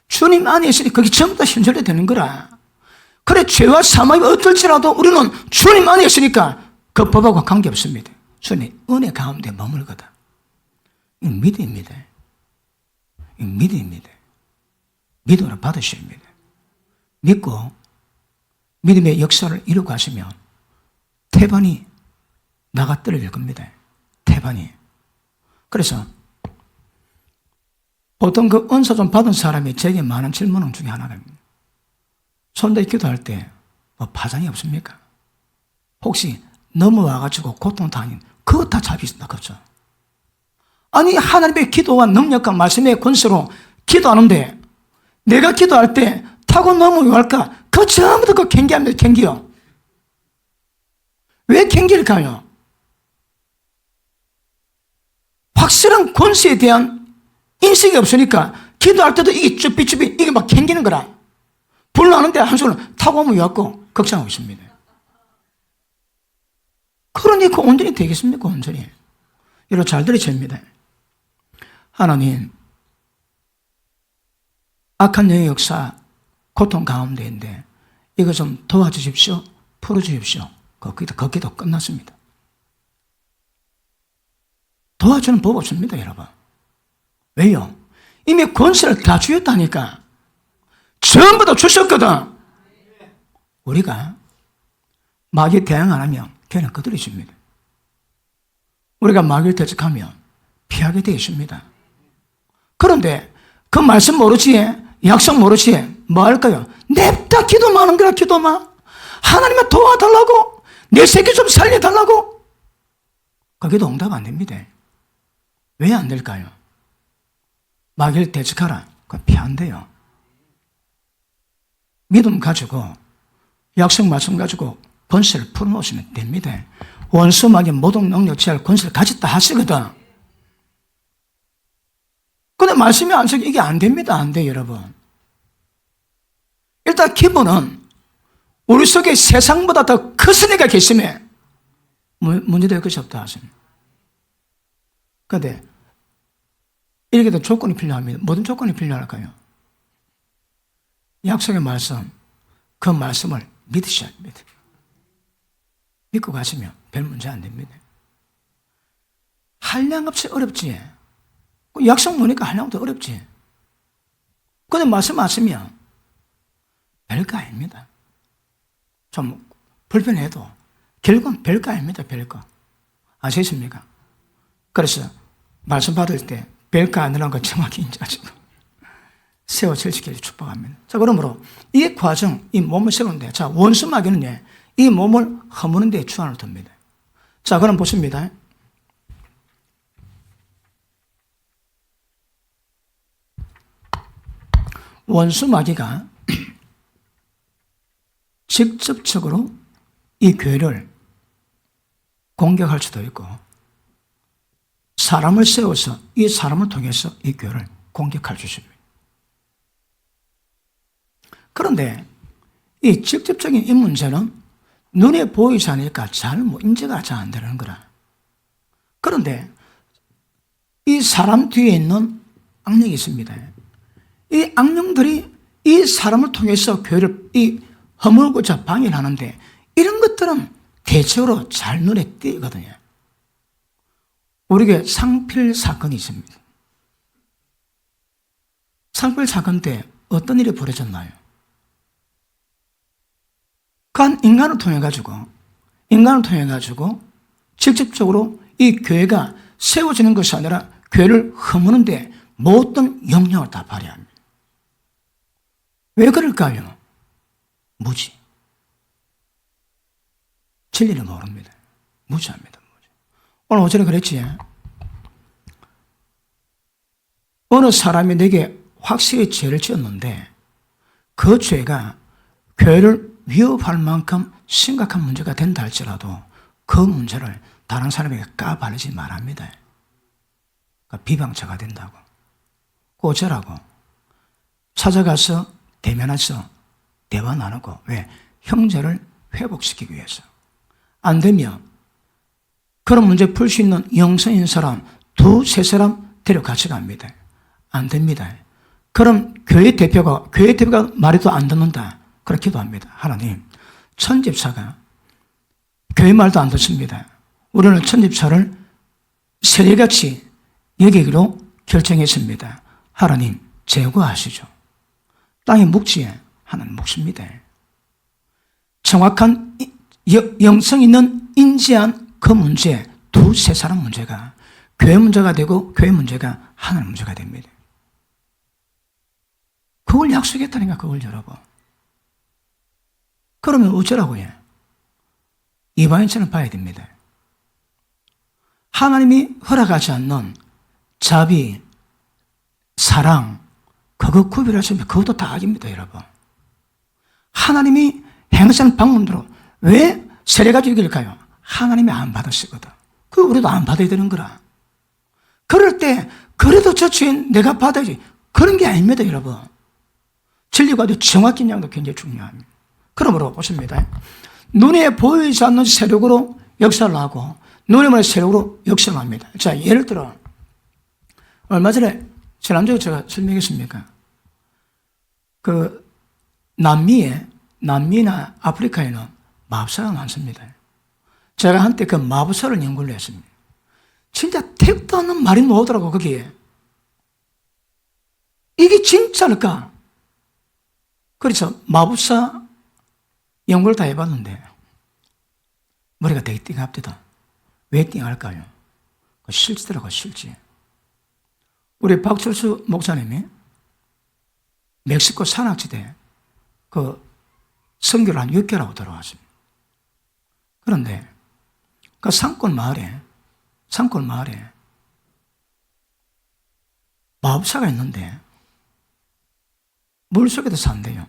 주님 안에 있으니 그게 전부 다 현절이 되는 거라. 그래, 죄와 사망이 어떨지라도 우리는 주님 안에 있으니까 그 법하고 관계없습니다. 주님 은혜 가운데 머물거든. 이건 믿음입니다. 이건 믿음입니다. 믿음으로 받으셔야 합니다. 믿고 믿음의 역사를 이루고 가시면 태반이 나가 떨어질 겁니다. 태반이. 그래서 보통 그 은사 좀 받은 사람이 제게 많은 질문 중에 하나가 손들이 기도할 때 뭐 파장이 없습니까? 혹시 넘어와가지고 고통당하는 그거 다 잡이 있습니다. 그렇죠? 아니, 하나님의 기도와 능력과 말씀의 권세로 기도하는데 내가 기도할 때 타고 넘어갈까? 그 전부 다 그 경계합니다. 경계요. 왜 경계일까요? 확실한 권세에 대한 인식이 없으니까 기도할 때도 이게 쭈삐쭈삐 이게 막 경기는 거라. 불나는데 한 손을 타고 오면 왔고 걱정하고 있습니다. 그러니 그 온전히 되겠습니까? 온전히. 여러분 잘 들으십니다. 하나님, 악한 영의 역사, 고통 가운데인데 이거 좀 도와주십시오. 풀어주십시오. 그 기도 끝났습니다. 도와주는 법 없습니다, 여러분. 왜요? 이미 권세를 다 주었다니까. 전부 다 주셨거든. 우리가 마귀에 대항 안 하면 걔는 그들이 줍니다. 우리가 마귀를 대적하면 피하게 되어 있습니다. 그런데 그 말씀 모르지, 약속 모르지, 뭐 할까요? 냅다 기도만 하는 거라, 기도만. 하나님을 도와달라고, 내 새끼 좀 살려달라고. 거기도 응답 안 됩니다. 왜 안 될까요? 마귀를 대적하라. 그거 피한대요. 믿음 가지고, 약속 말씀 가지고 권세를 풀어놓으시면 됩니다. 원수 마귀 모든 능력 제할 권세를 가졌다 하시거든. 근데 말씀이 안 쓰기 이게 안 됩니다. 안 돼요, 여러분. 일단 기본은 우리 속에 세상보다 더 크신 이가 계시면 문제될 것이 없다 하십니다. 그런데 이렇게도 조건이 필요합니다. 모든 조건이 필요할까요? 약속의 말씀, 그 말씀을 믿으셔야 합니다. 믿고 가시면 별 문제 안 됩니다. 한량없이 어렵지. 약속 보니까 한량도 어렵지. 근데 말씀 안 쓰면 별거 아닙니다. 좀 불편해도 결국은 별거 아닙니다. 별거. 아시겠습니까? 그래서 말씀 받을 때 별거 아니라는 거 정확히 인지하시고 세워 절지기를 축복합니다. 자, 그러므로 이 과정, 이 몸을 세우는데, 자, 원수 마귀는 이 몸을 허무는 데 주안을 둡니다. 자, 그럼 보십니다. 원수 마귀가 직접적으로 이 교회를 공격할 수도 있고, 사람을 세워서 이 사람을 통해서 이 교회를 공격할 수 있습니다. 그런데 이 직접적인 이 문제는 눈에 보이지 않으니까 잘 인지가 잘 안 되는 거라. 그런데 이 사람 뒤에 있는 악령이 있습니다. 이 악령들이 이 사람을 통해서 교회를 허물고자 방해를 하는데 이런 것들은 대체로 잘 눈에 띄거든요. 우리에게 상필 사건이 있습니다. 상필 사건 때 어떤 일이 벌어졌나요? 그 한 인간을 통해 가지고 인간을 통해 가지고 직접적으로 이 교회가 세워지는 것이 아니라 교회를 허무는데 모든 영향을 다 발휘합니다. 왜 그럴까요? 무지. 진리를 모릅니다. 무지합니다. 무지. 오늘 오전에 그랬지. 어느 사람이 내게 확실히 죄를 지었는데 그 죄가 교회를 위협할 만큼 심각한 문제가 된다 할지라도 그 문제를 다른 사람에게 까발리지 말합니다. 그러니까 비방자가 된다고. 어쩌라고? 찾아가서 대면해서 대화 나누고. 왜? 형제를 회복시키기 위해서. 안 되면 그런 문제 풀 수 있는 영성인 사람 두세 사람 데려같이 갑니다. 안 됩니다. 그럼 교회 대표가 말해도 안 듣는다. 그렇게 기도합니다. 하나님, 천집사가 교회 말도 안 듣습니다. 우리는 천집사를 세례같이 여기기로 결정했습니다. 하나님, 제거하시죠. 땅의 묵지에 하나님 묵습니다. 정확한 영성 있는 인지한 그 문제, 두세 사람 문제가 교회 문제가 되고 교회 문제가 하나님 문제가 됩니다. 그걸 약속했다니까, 그걸 여러분. 그러면 어쩌라고 해? 이방인처럼 봐야 됩니다. 하나님이 허락하지 않는 자비, 사랑, 그거 구별하시면 그것도 다 악입니다, 여러분. 하나님이 행하시는 방법대로 왜 세례가 죽일까요? 하나님이 안 받으시거든. 그 우리도 안 받아야 되는 거라. 그럴 때 그래도 저 죄인 내가 받아야지. 그런 게 아닙니다, 여러분. 진리가 아주 정확한 양도 굉장히 중요합니다. 그러므로 보십니다. 눈에 보이지 않는 세력으로 역사를 하고 눈에 보이는 세력으로 역사를 합니다. 자, 예를 들어 얼마 전에 지난주에 제가 설명했습니까? 그 남미나 아프리카에는 마법사가 많습니다. 제가 한때 그 마법사를 연구를 했습니다. 진짜 택도 않는 말이 나오더라고, 거기에. 이게 진짜일까? 그래서 마법사 연구를 다 해봤는데 머리가 되게 띵합니다. 왜 띵할까요? 실지더라고요, 실지. 우리 박철수 목사님이 멕시코 산악지대 그 선교를 한 6개월 하고 돌아왔습니다. 그런데 그 산골 마을에 마법사가 있는데 물속에도 산대요.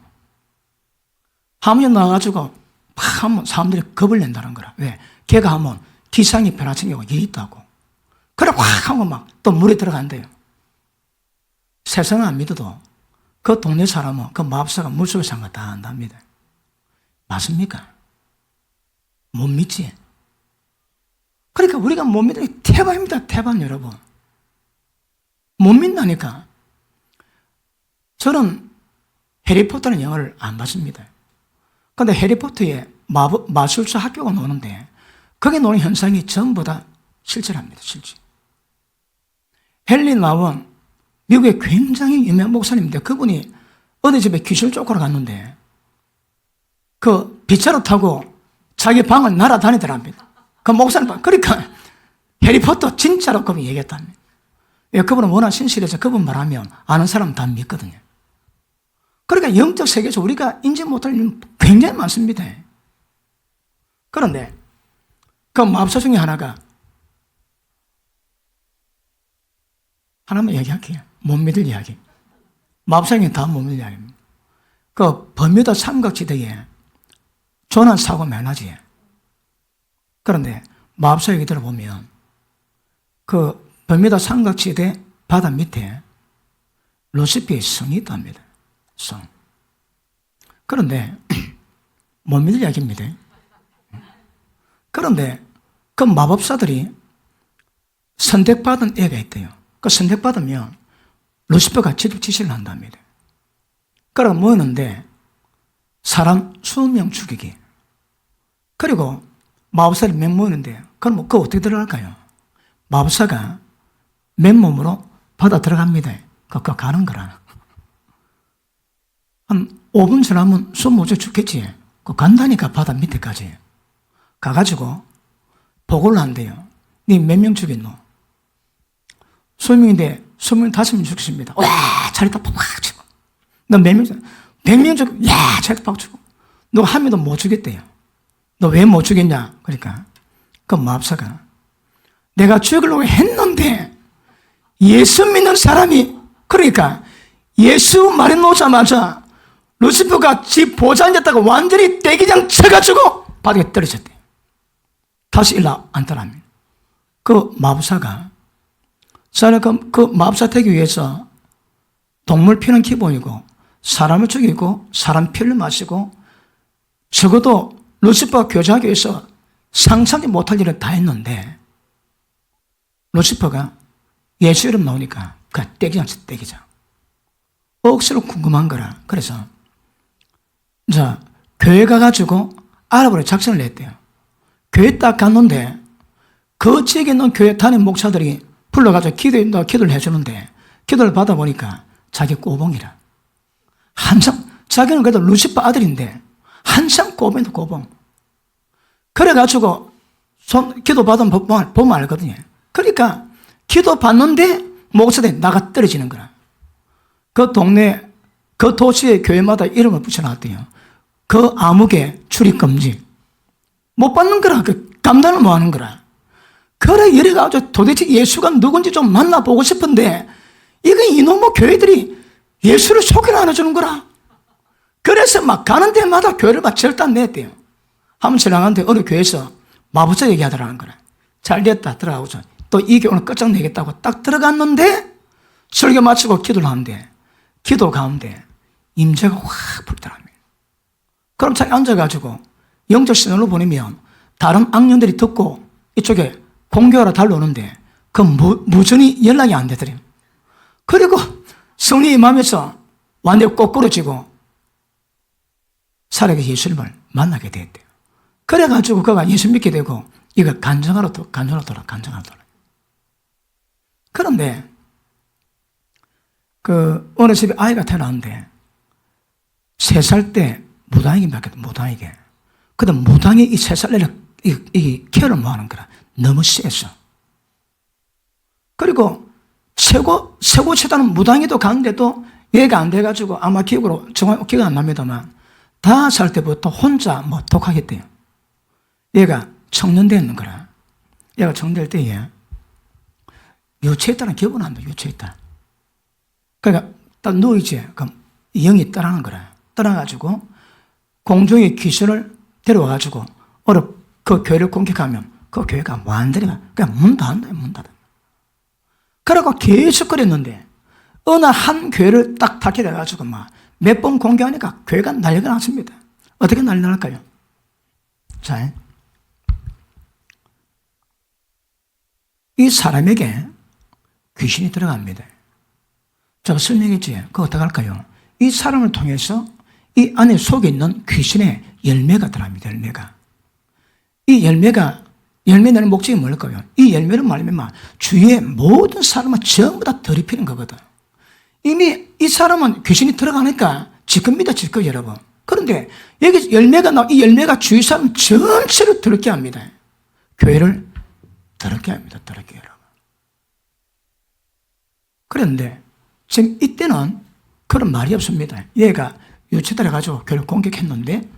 하면 나와가지고 팍 하면 사람들이 겁을 낸다는 거라. 왜? 걔가 하면 기상이 변화친 경우가 있다고. 그래 확 하면 막 또 물에 들어간대요. 세상은 안 믿어도 그 동네 사람은 그 마법사가 물속에 산 거 다 안답니다. 맞습니까? 못 믿지? 그러니까 우리가 못 믿으니 태반입니다, 태반 여러분. 못 믿다니까. 저는 해리포터는 영화를 안 봤습니다. 그런데 해리포터에 마술사 학교가 노는데 거기 노는 현상이 전부 다 실제랍니다, 실제. 헨리 나원, 미국의 굉장히 유명한 목사님인데 그분이 어디 집에 귀신을 쫓으러 갔는데 그 비차로 타고 자기 방을 날아다니더랍니다. 그 목사님, 그러니까 해리포터 진짜로 그분이 얘기했답니다. 왜? 그분은 워낙 신실해서 그분 말하면 아는 사람 다 믿거든요. 그러니까 영적 세계에서 우리가 인지 못할 일은 굉장히 많습니다. 그런데 그 마법사 중에 하나가 하나만 얘기할게요. 못 믿을 이야기. 마법사 중에 다 못 믿을 이야기입니다. 그 버뮤다 삼각지대에 조난 사고 면하지. 그런데 마법사 얘기 들어보면 그 버뮤다 삼각지대 바다 밑에 루시피의 성이 있답니다. 성. 그런데 못 믿을 이야기입니다. 그런데 그 마법사들이 선택받은 애가 있대요. 그 선택받으면 루시퍼가 지시를 한답니다. 그러고 모이는데 사람 20명 죽이기. 그리고 마법사를 몇 모이는데 그럼 그거 어떻게 들어갈까요? 마법사가 맨몸으로 바다 들어갑니다. 그거 가는 거라. 한 5분 지나면 숨 못 쉬어 죽겠지. 그 간다니까 바다 밑에까지. 가가지고 보고를 한대요. 니 몇 명 죽였노? 20명인데 25명 죽였습니다. 와, 자리다 팍 치고. 너 몇 명 죽였어? 100명 죽였어. 야, 자리다 팍 치고. 너 한 명도 못 죽였대요. 너 왜 못 죽였냐? 그러니까 그 마법사가 내가 죽이려고 했는데 예수 믿는 사람이, 그러니까 예수 말해 놓자마자 루시퍼가 집 보좌 앉았다가 완전히 대기장 쳐가지고 바닥에 떨어졌대요. 다시 일로 안 따라합니다. 그 마법사가, 저는 그 마법사 되기 위해서 동물 피는 기본이고 사람을 죽이고 사람 피를 마시고 적어도 루시퍼가 교제하기 위해서 상상이 못할 일을 다 했는데 루시퍼가 예수 이름 나오니까 그 떼기장 쳐 떼기장. 억수로 궁금한 거라. 그래서 자, 교회 가가지고 알아보려 작전을 냈대요. 교회 딱 갔는데 그 지역에 있는 교회 담임 목사들이 불러가지고 기도를 해주는데 기도를 받아보니까 자기 꼬봉이라. 한참, 자기는 그래도 루시퍼 아들인데 한참 꼬봉이다 꼬봉. 그래가지고 기도 받으면 보면 알거든요. 그러니까 기도 받는데 목사들이 나가 떨어지는 거라. 그 동네, 그 도시의 교회마다 이름을 붙여놨대요. 그 암흑의 출입금지. 못 받는 거라. 그 감당을 못 하는 거라. 그래, 이래가지고 도대체 예수가 누군지 좀 만나보고 싶은데, 이놈의 교회들이 예수를 소개를 안 해주는 거라. 그래서 막 가는 데마다 교회를 막 절단 냈대요. 한번 지나가는데 어느 교회에서 마법사 얘기하더라는 거라. 잘 됐다, 들어가고서. 또 이 교회는 끝장내겠다고 딱 들어갔는데, 설교 마치고 기도를 하는데, 기도 가운데 임재가 확 불더랍니다. 그럼 자기 앉아가지고 영적 신호를 보내면 다른 악령들이 듣고 이쪽에 공격하러 달려오는데 그 무전이 연락이 안 되더래요. 그리고 성령이 임하면서 완전히 꼬꾸러지고 살아계 예수님을 만나게 됐대요. 그래가지고 그가 예수 믿게 되고 이거 간증하러 돌아. 그런데 어느 집에 아이가 태어났는데 3살 때 무당에게 맡겼다, 무당에게. 근데 무당이 이 3살내를 이 케어를 못 하는 거라. 너무 세서. 그리고 최고 치다는 무당이도 가는데도 얘가 안 돼가지고 아마 기억으로 정확히 기억 안 납니다만 5살 때부터 혼자 뭐 독하겠대요. 얘가 청년대 있는 거라. 얘가 청년될 때에 유체했다는 기억은 안 나, 유체했다. 그러니까 딱 누워있지. 그럼 영이 떠나는 거라. 떠나가지고 공중의 귀신을 데려와가지고 그 교회를 공격하면 그 교회가 완전히 그냥 문 닫는다. 그러고 계속 그랬는데 어느 한 교회를 딱 닫게 돼가지고 막 몇 번 공격하니까 교회가 난리가 났습니다. 어떻게 난리 날까요? 자, 이 사람에게 귀신이 들어갑니다. 제가 설명했지. 그거 어떡할까요? 이 사람을 통해서 이 안에 속에 있는 귀신의 열매가 들어갑니다. 이 열매 내는 목적이 뭘까요? 이 열매를 말하면 주위의 모든 사람을 전부 다 더럽히는 거거든. 이미 이 사람은 귀신이 들어가니까 지금입니다, 지금 여러분. 그런데 여기 이 열매가 주위 사람 전체를 더럽게 합니다. 교회를 더럽게 합니다, 더럽게 여러분. 그런데 지금 이때는 그런 말이 없습니다. 얘가 유치들 해가지고 교회를 공격했는데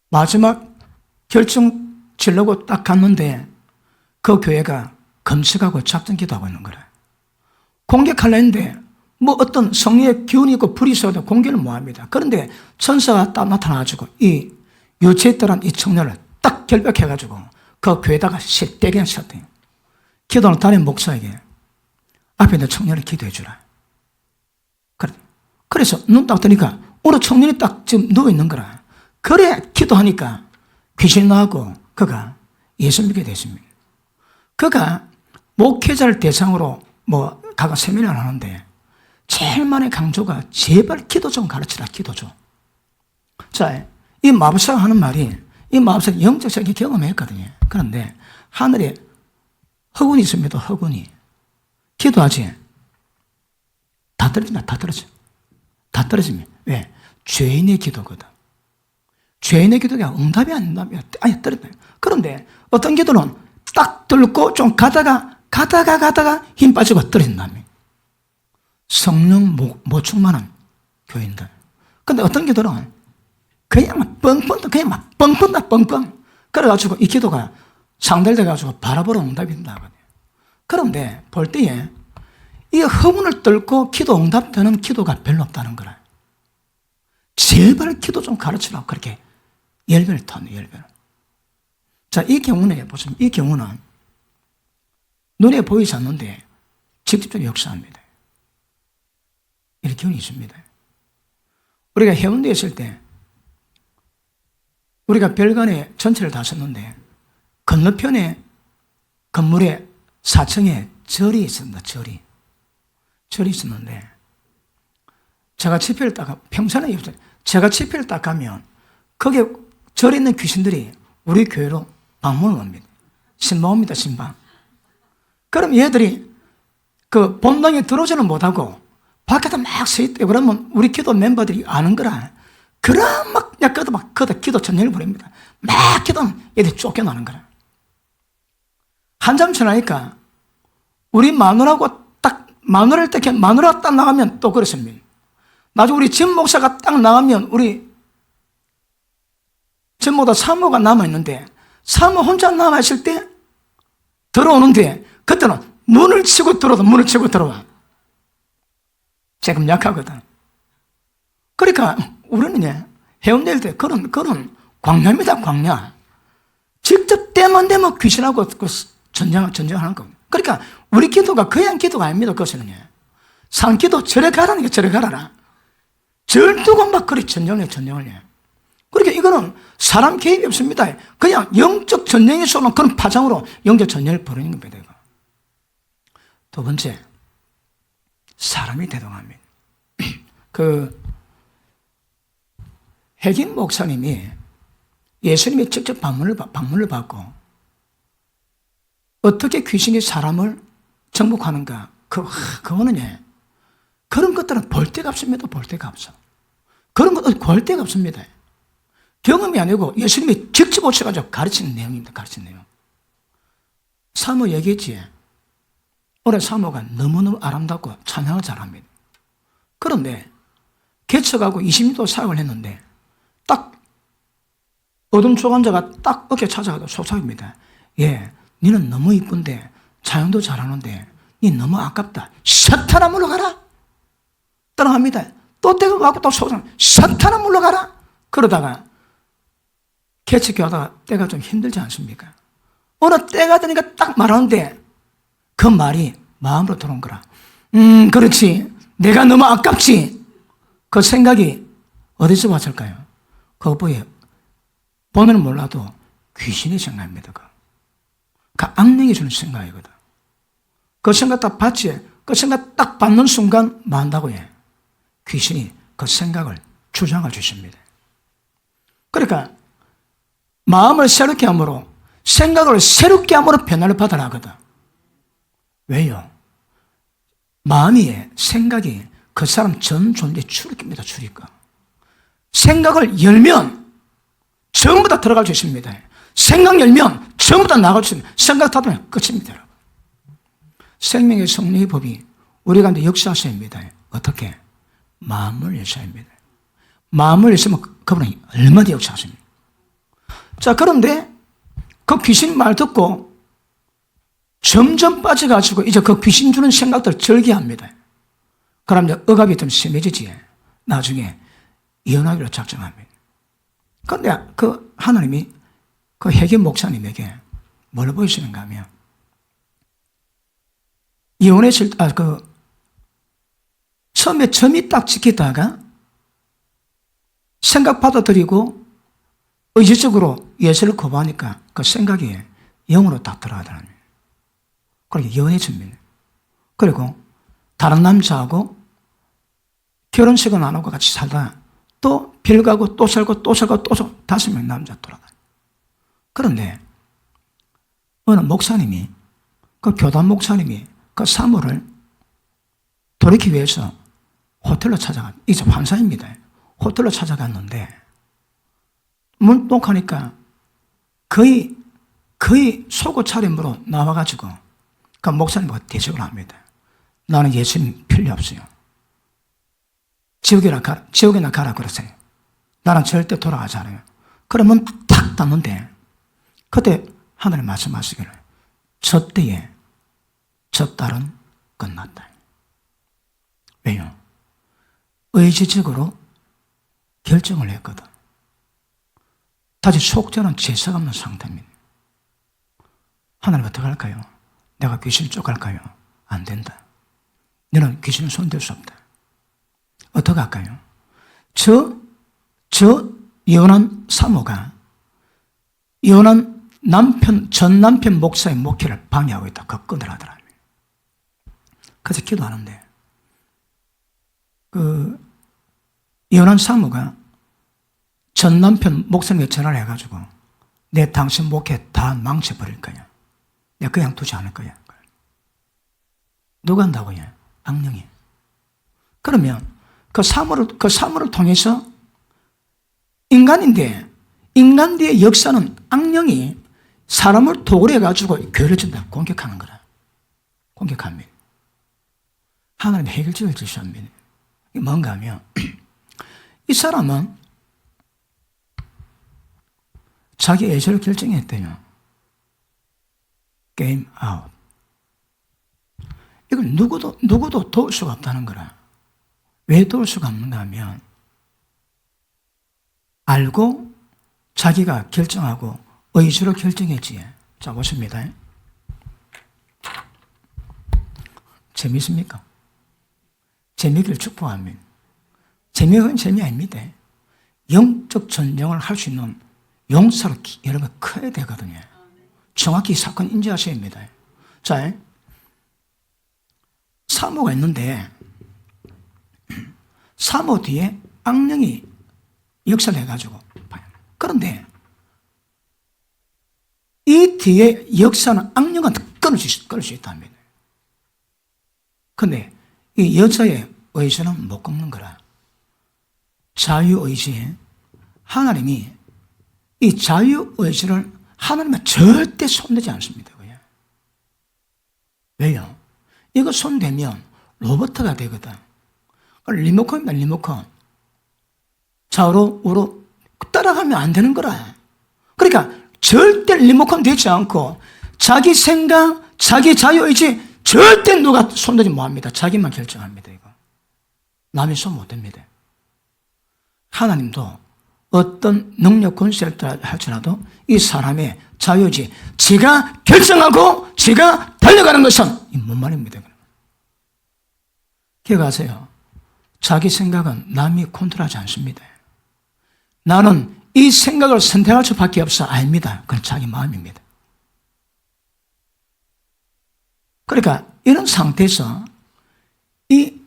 마지막 결정 치려고 딱 갔는데 그 교회가 금식하고 작전 기도하고 있는 거라. 공격하려 했는데 뭐 어떤 성령의 기운이 있고 불이 있어도 공격을 못 합니다. 그런데 천사가 딱 나타나가지고 이 유치했더란 이 청년을 딱 결벽해가지고 그 교회에다가 떼기나 쳤대요. 기도는 담임 목사에게 앞에 있는 청년을 기도해 주라. 그래서 눈 딱 뜨니까 오늘 청년이 딱 지금 누워있는 거라. 그래 기도하니까 귀신이 나오고 그가 예수 믿게 됐습니다. 그가 목회자를 대상으로 가가 세미나를 하는데 제일 많이 강조가 제발 기도 좀 가르치라, 기도 좀. 자, 이 마법사가 하는 말이 이 마법사가 영적인 경험했거든요. 그런데 하늘에 허군이 있습니다, 허군이. 기도하지. 다 떨어집니다, 다 떨어집니다. 왜? 죄인의 기도거든. 죄인의 기도가 응답이 아닌답니다. 아예 떨어져요. 그런데 어떤 기도는 딱 들고 좀 가다가 힘 빠지고 떨어진다며. 성령 못 충만한 교인들. 근데 어떤 기도는 그냥 막 그냥 막 뻥뻥. 그래가지고 이 기도가 상달돼가지고 바라보러 응답이 된다거든요. 그런데 볼 때에 이 허문을 뚫고 기도 응답되는 기도가 별로 없다는 거라. 제발 기도 좀 가르치라고 그렇게 열변을 터네, 열변을. 자, 이 경우는 보시면 이 경우는 눈에 보이지 않는데 직접적으로 역사합니다. 이런 기운이 있습니다. 우리가 해운대에 있을 때 우리가 별관에 전체를 다 썼는데 건너편에 건물에 4층에 절이 있습니다. 절이 있었는데 제가 지폐를 딱 평소에 제가 지폐를 딱 가면 거기에 절에 있는 귀신들이 우리 교회로 방문을 옵니다. 신방 옵니다. 신방. 그럼 얘들이 그 본당에 들어오지는 못하고 밖에다 막 서 있대. 그러면 우리 기도 멤버들이 아는 거라. 그럼 막 약간도 막 거기다 기도 전쟁을 벌입니다. 막 기도하면 얘들이 쫓겨나는 거라. 한참 지나니까 우리 마누라하고 딱 마누라가 딱 나가면 또 그렇습니다. 나중에 우리 진 목사가 딱 나가면 우리 전보다 사모가 남아있는데 사모 혼자 남아있을 때 들어오는데 그때는 문을 치고 들어와. 조금 약하거든. 그러니까 우리는 해운대일 때 그런 광야입니다. 광야. 직접 때만 되면 귀신하고 전쟁하는 겁니다. 그러니까 우리 기도가 그냥 기도가 아닙니다. 그것은 산기도 절에 가라는 게 절에 가라라. 절 두고 막 그리 전쟁을 해. 그러니까 이거는 사람 개입이 없습니다. 그냥 영적 전쟁이 쏘는 그런 파장으로 영적 전쟁을 벌이는 겁니다. 이거. 두 번째, 사람이 대동합니다. 핵임 목사님이 예수님이 직접 방문을 받고 어떻게 귀신이 사람을 정복하는가? 그거는 그런 것들은 볼 데가 없습니다. 볼 데가 없어. 그런 것은 볼 데가 없습니다. 경험이 아니고 예수님이 직접 오셔가지고 가르치는 내용입니다. 가르치는 내용. 사모 얘기했지. 올해 사모가 너무너무 아름답고 찬양을 잘합니다. 그런데 개척하고 20년 사역을 했는데 딱 어둠 초간자가 딱 어깨 찾아가도 속삭입니다. 니는 너무 이쁜데 찬양도 잘하는데 니 너무 아깝다. 사탄아 물러가라. 떠나갑니다. 또 때가 가고 또 속삭. 사탄아 물러가라. 그러다가 개척하다가 때가 좀 힘들지 않습니까? 어느 때가 되니까 딱 말하는데 그 말이 마음으로 들어온 거라. 그렇지. 내가 너무 아깝지. 그 생각이 어디서 왔을까요? 그거에 보면 몰라도 귀신의 생각입니다. 그 악령이 주는 생각이거든. 그 생각 딱 받지. 그 생각 딱 받는 순간 뭐 한다고 해? 귀신이 그 생각을 주장을 주십니다. 그러니까 마음을 새롭게 함으로 생각을 새롭게 함으로 변화를 받아야 하거든. 왜요? 마음이 생각이 그 사람 전 존재의 출입입니다. 출입과 생각을 열면 전부 다 들어갈 수 있습니다. 생각 열면 전부 다 나갈 수 있습니다. 생각 닫으면 끝입니다. 여러분. 생명의 성령의 법이 우리가 이제 역사서입니다. 어떻게? 마음을 여셔야합니다. 마음을 여시면 그분은 얼마나 역사하십니까? 자, 그런데 그 귀신 말 듣고 점점 빠져가지고 이제 그 귀신 주는 생각들 절개합니다. 그럼 이제 억압이 좀 심해지지. 나중에 이혼하기로 작정합니다. 그런데 그 하나님이 그 핵임 목사님에게 뭘 보이시는가 하면 이혼했을 때, 처음에 점이 딱 찍히다가 생각 받아들이고 의지적으로 예수를 거부하니까 그 생각이 영으로 딱 들어가더라고요. 그렇게 이혼해집니다. 그리고 다른 남자하고 결혼식은 안 하고 같이 살다가 또 별가고 또 살고 또 살고 또 살고 5명 남자 돌아다녀요. 그런데 어느 목사님이 그 교단 목사님이 그 사모를 돌이키기 위해서 호텔로 찾아가, 이제 환사입니다. 호텔로 찾아갔는데 문 똑하니까 거의 속옷 차림으로 나와가지고 그 목사님과 대적을 합니다. 나는 예수님 필요 없어요. 지옥이나 가라 그러세요. 나는 절대 돌아가지 않아요. 그러면 탁 닫는데 그때 하나님 말씀하시기를 저 때에 저 딸은 끝났다. 왜요? 의지적으로 결정을 했거든. 다시 속죄는 제사가 없는 상태입니다. 하나님 어떻게 할까요? 내가 귀신 쫓아갈까요? 안 된다. 너는 귀신을 손댈 수 없다. 어떻게 할까요? 이혼한 사모가 이혼한 전 남편 목사의 목회를 방해하고 있다. 걱건을 하더라. 그래서 기도하는데 이혼한 사모가 전 남편 목사님께 전화를 해가지고 내 당신 목회 다 망쳐버릴 거야. 내가 그냥 두지 않을 거야. 누가 한다고요? 악령이. 그러면 그 사모를 통해서 인간인데 인간대의 역사는 악령이 사람을 도구로 해가지고 교회를 준다. 공격하는 거라. 공격합니다. 하나님 해결책을 주시합니다. 이게 뭔가 하면 이 사람은 자기 예절을 결정했대요. 게임 아웃. 이걸 누구도 도울 수가 없다는 거라. 왜 도울 수가 없는가 하면 알고 자기가 결정하고 의지로 결정했지. 자, 보십니다. 재미있습니까? 재미있기를 축복합니다. 재미가 재미 아닙니다. 영적 전쟁을 할 수 있는 용사로 여러분 커야 되거든요. 정확히 이 사건 인지하셔야 합니다. 자, 사모가 있는데 사모 뒤에 악령이 역사를 해가지고 그런데 이 뒤에 역사는 악령한테 끊을 수 있답니다. 그런데 이 여자의 의지는 못 끊는 거라. 자유의지. 하나님이 이 자유의지를 하나님은 절대 손대지 않습니다. 그냥. 왜요? 이거 손대면 로봇가 되거든. 리모컨입니다. 리모컨. 좌우로 우로 따라가면 안 되는 거라. 그러니까 절대 리모컨 되지 않고 자기 생각, 자기 자유의지 절대 누가 손대지 못합니다. 자기만 결정합니다. 이거. 남이 손 못 댑니다. 하나님도 어떤 능력 권세를 할지라도 이 사람의 자유의지, 지가 결정하고 지가 달려가는 것은 뭔 말입니다. 기억하세요. 자기 생각은 남이 컨트롤하지 않습니다. 나는 이 생각을 선택할 수밖에 없어. 아닙니다. 그건 자기 마음입니다. 그러니까 이런 상태에서 이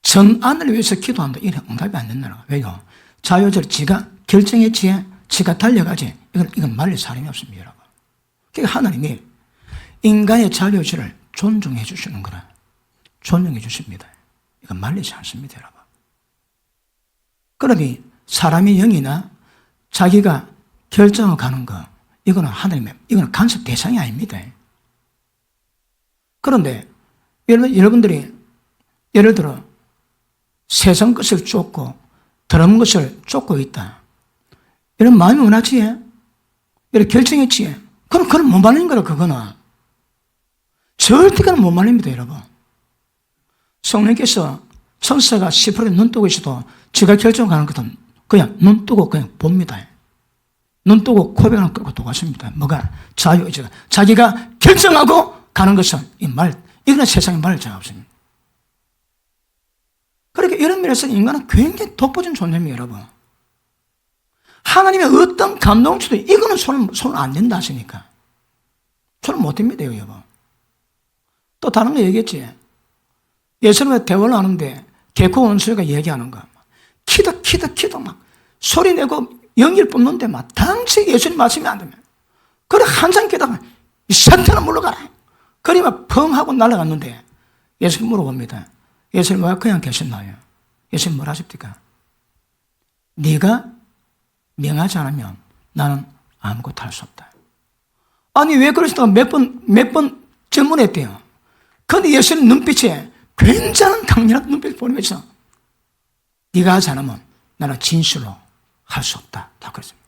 전안을 위해서 기도한다. 이런 응답이 안 된다는 거예요. 왜요? 자유의지를 지가 결정했지, 지가 달려가지. 이건 말릴 사람이 없습니다, 여러분. 그러니까 하나님이 인간의 자유의지를 존중해 주시는 거라. 존중해 주십니다. 이건 말리지 않습니다, 여러분. 그러니 사람의 영이나 자기가 결정을 가는 거, 이거는 이거는 간섭 대상이 아닙니다. 그런데 여러분들이 예를 들어 세상 것을 쫓고 더러운 것을 쫓고 있다. 이런 마음이 원하지? 이렇게 결정했지? 그건 못 말리는 거라, 그거는. 절대 그건 못 말립니다, 여러분. 성령께서 천사가 10%의 눈 뜨고 있어도 지가 결정하는 것은 그냥 눈 뜨고 그냥 봅니다. 눈 뜨고 고백하는 것과 똑같습니다. 뭐가? 자유의지가. 자기가 결정하고 가는 것은 이거는 세상에 말할 자가 없습니다. 그러니까 이런 면에서 인간은 굉장히 독보적인 존재입니다, 여러분. 하나님의 어떤 감동을 주도 이거는 손을 안 댄다 하시니까. 손을 못 댑니다, 여러분. 또 다른 거 얘기했지. 예수님과 대화를 하는데 개코 원수가 얘기하는 거. 키도 막 소리 내고 연기를 뿜는데 막 당시 예수님 말씀이 안 되면. 그래, 한참 기다가 이 사탄아 물러가라. 그리 막 펑 하고 날아갔는데 예수님 물어봅니다. 예수님 왜 그냥 계셨나요? 예수님 뭐라 하십니까? 네가 명하지 않으면 나는 아무것도 할 수 없다. 아니, 왜 그러시다가 몇 번 질문했대요. 그런데 예수님 눈빛에 굉장한 강렬한 눈빛을 보내면서 네가 하지 않으면 나는 진실로 할 수 없다. 다 그랬습니다.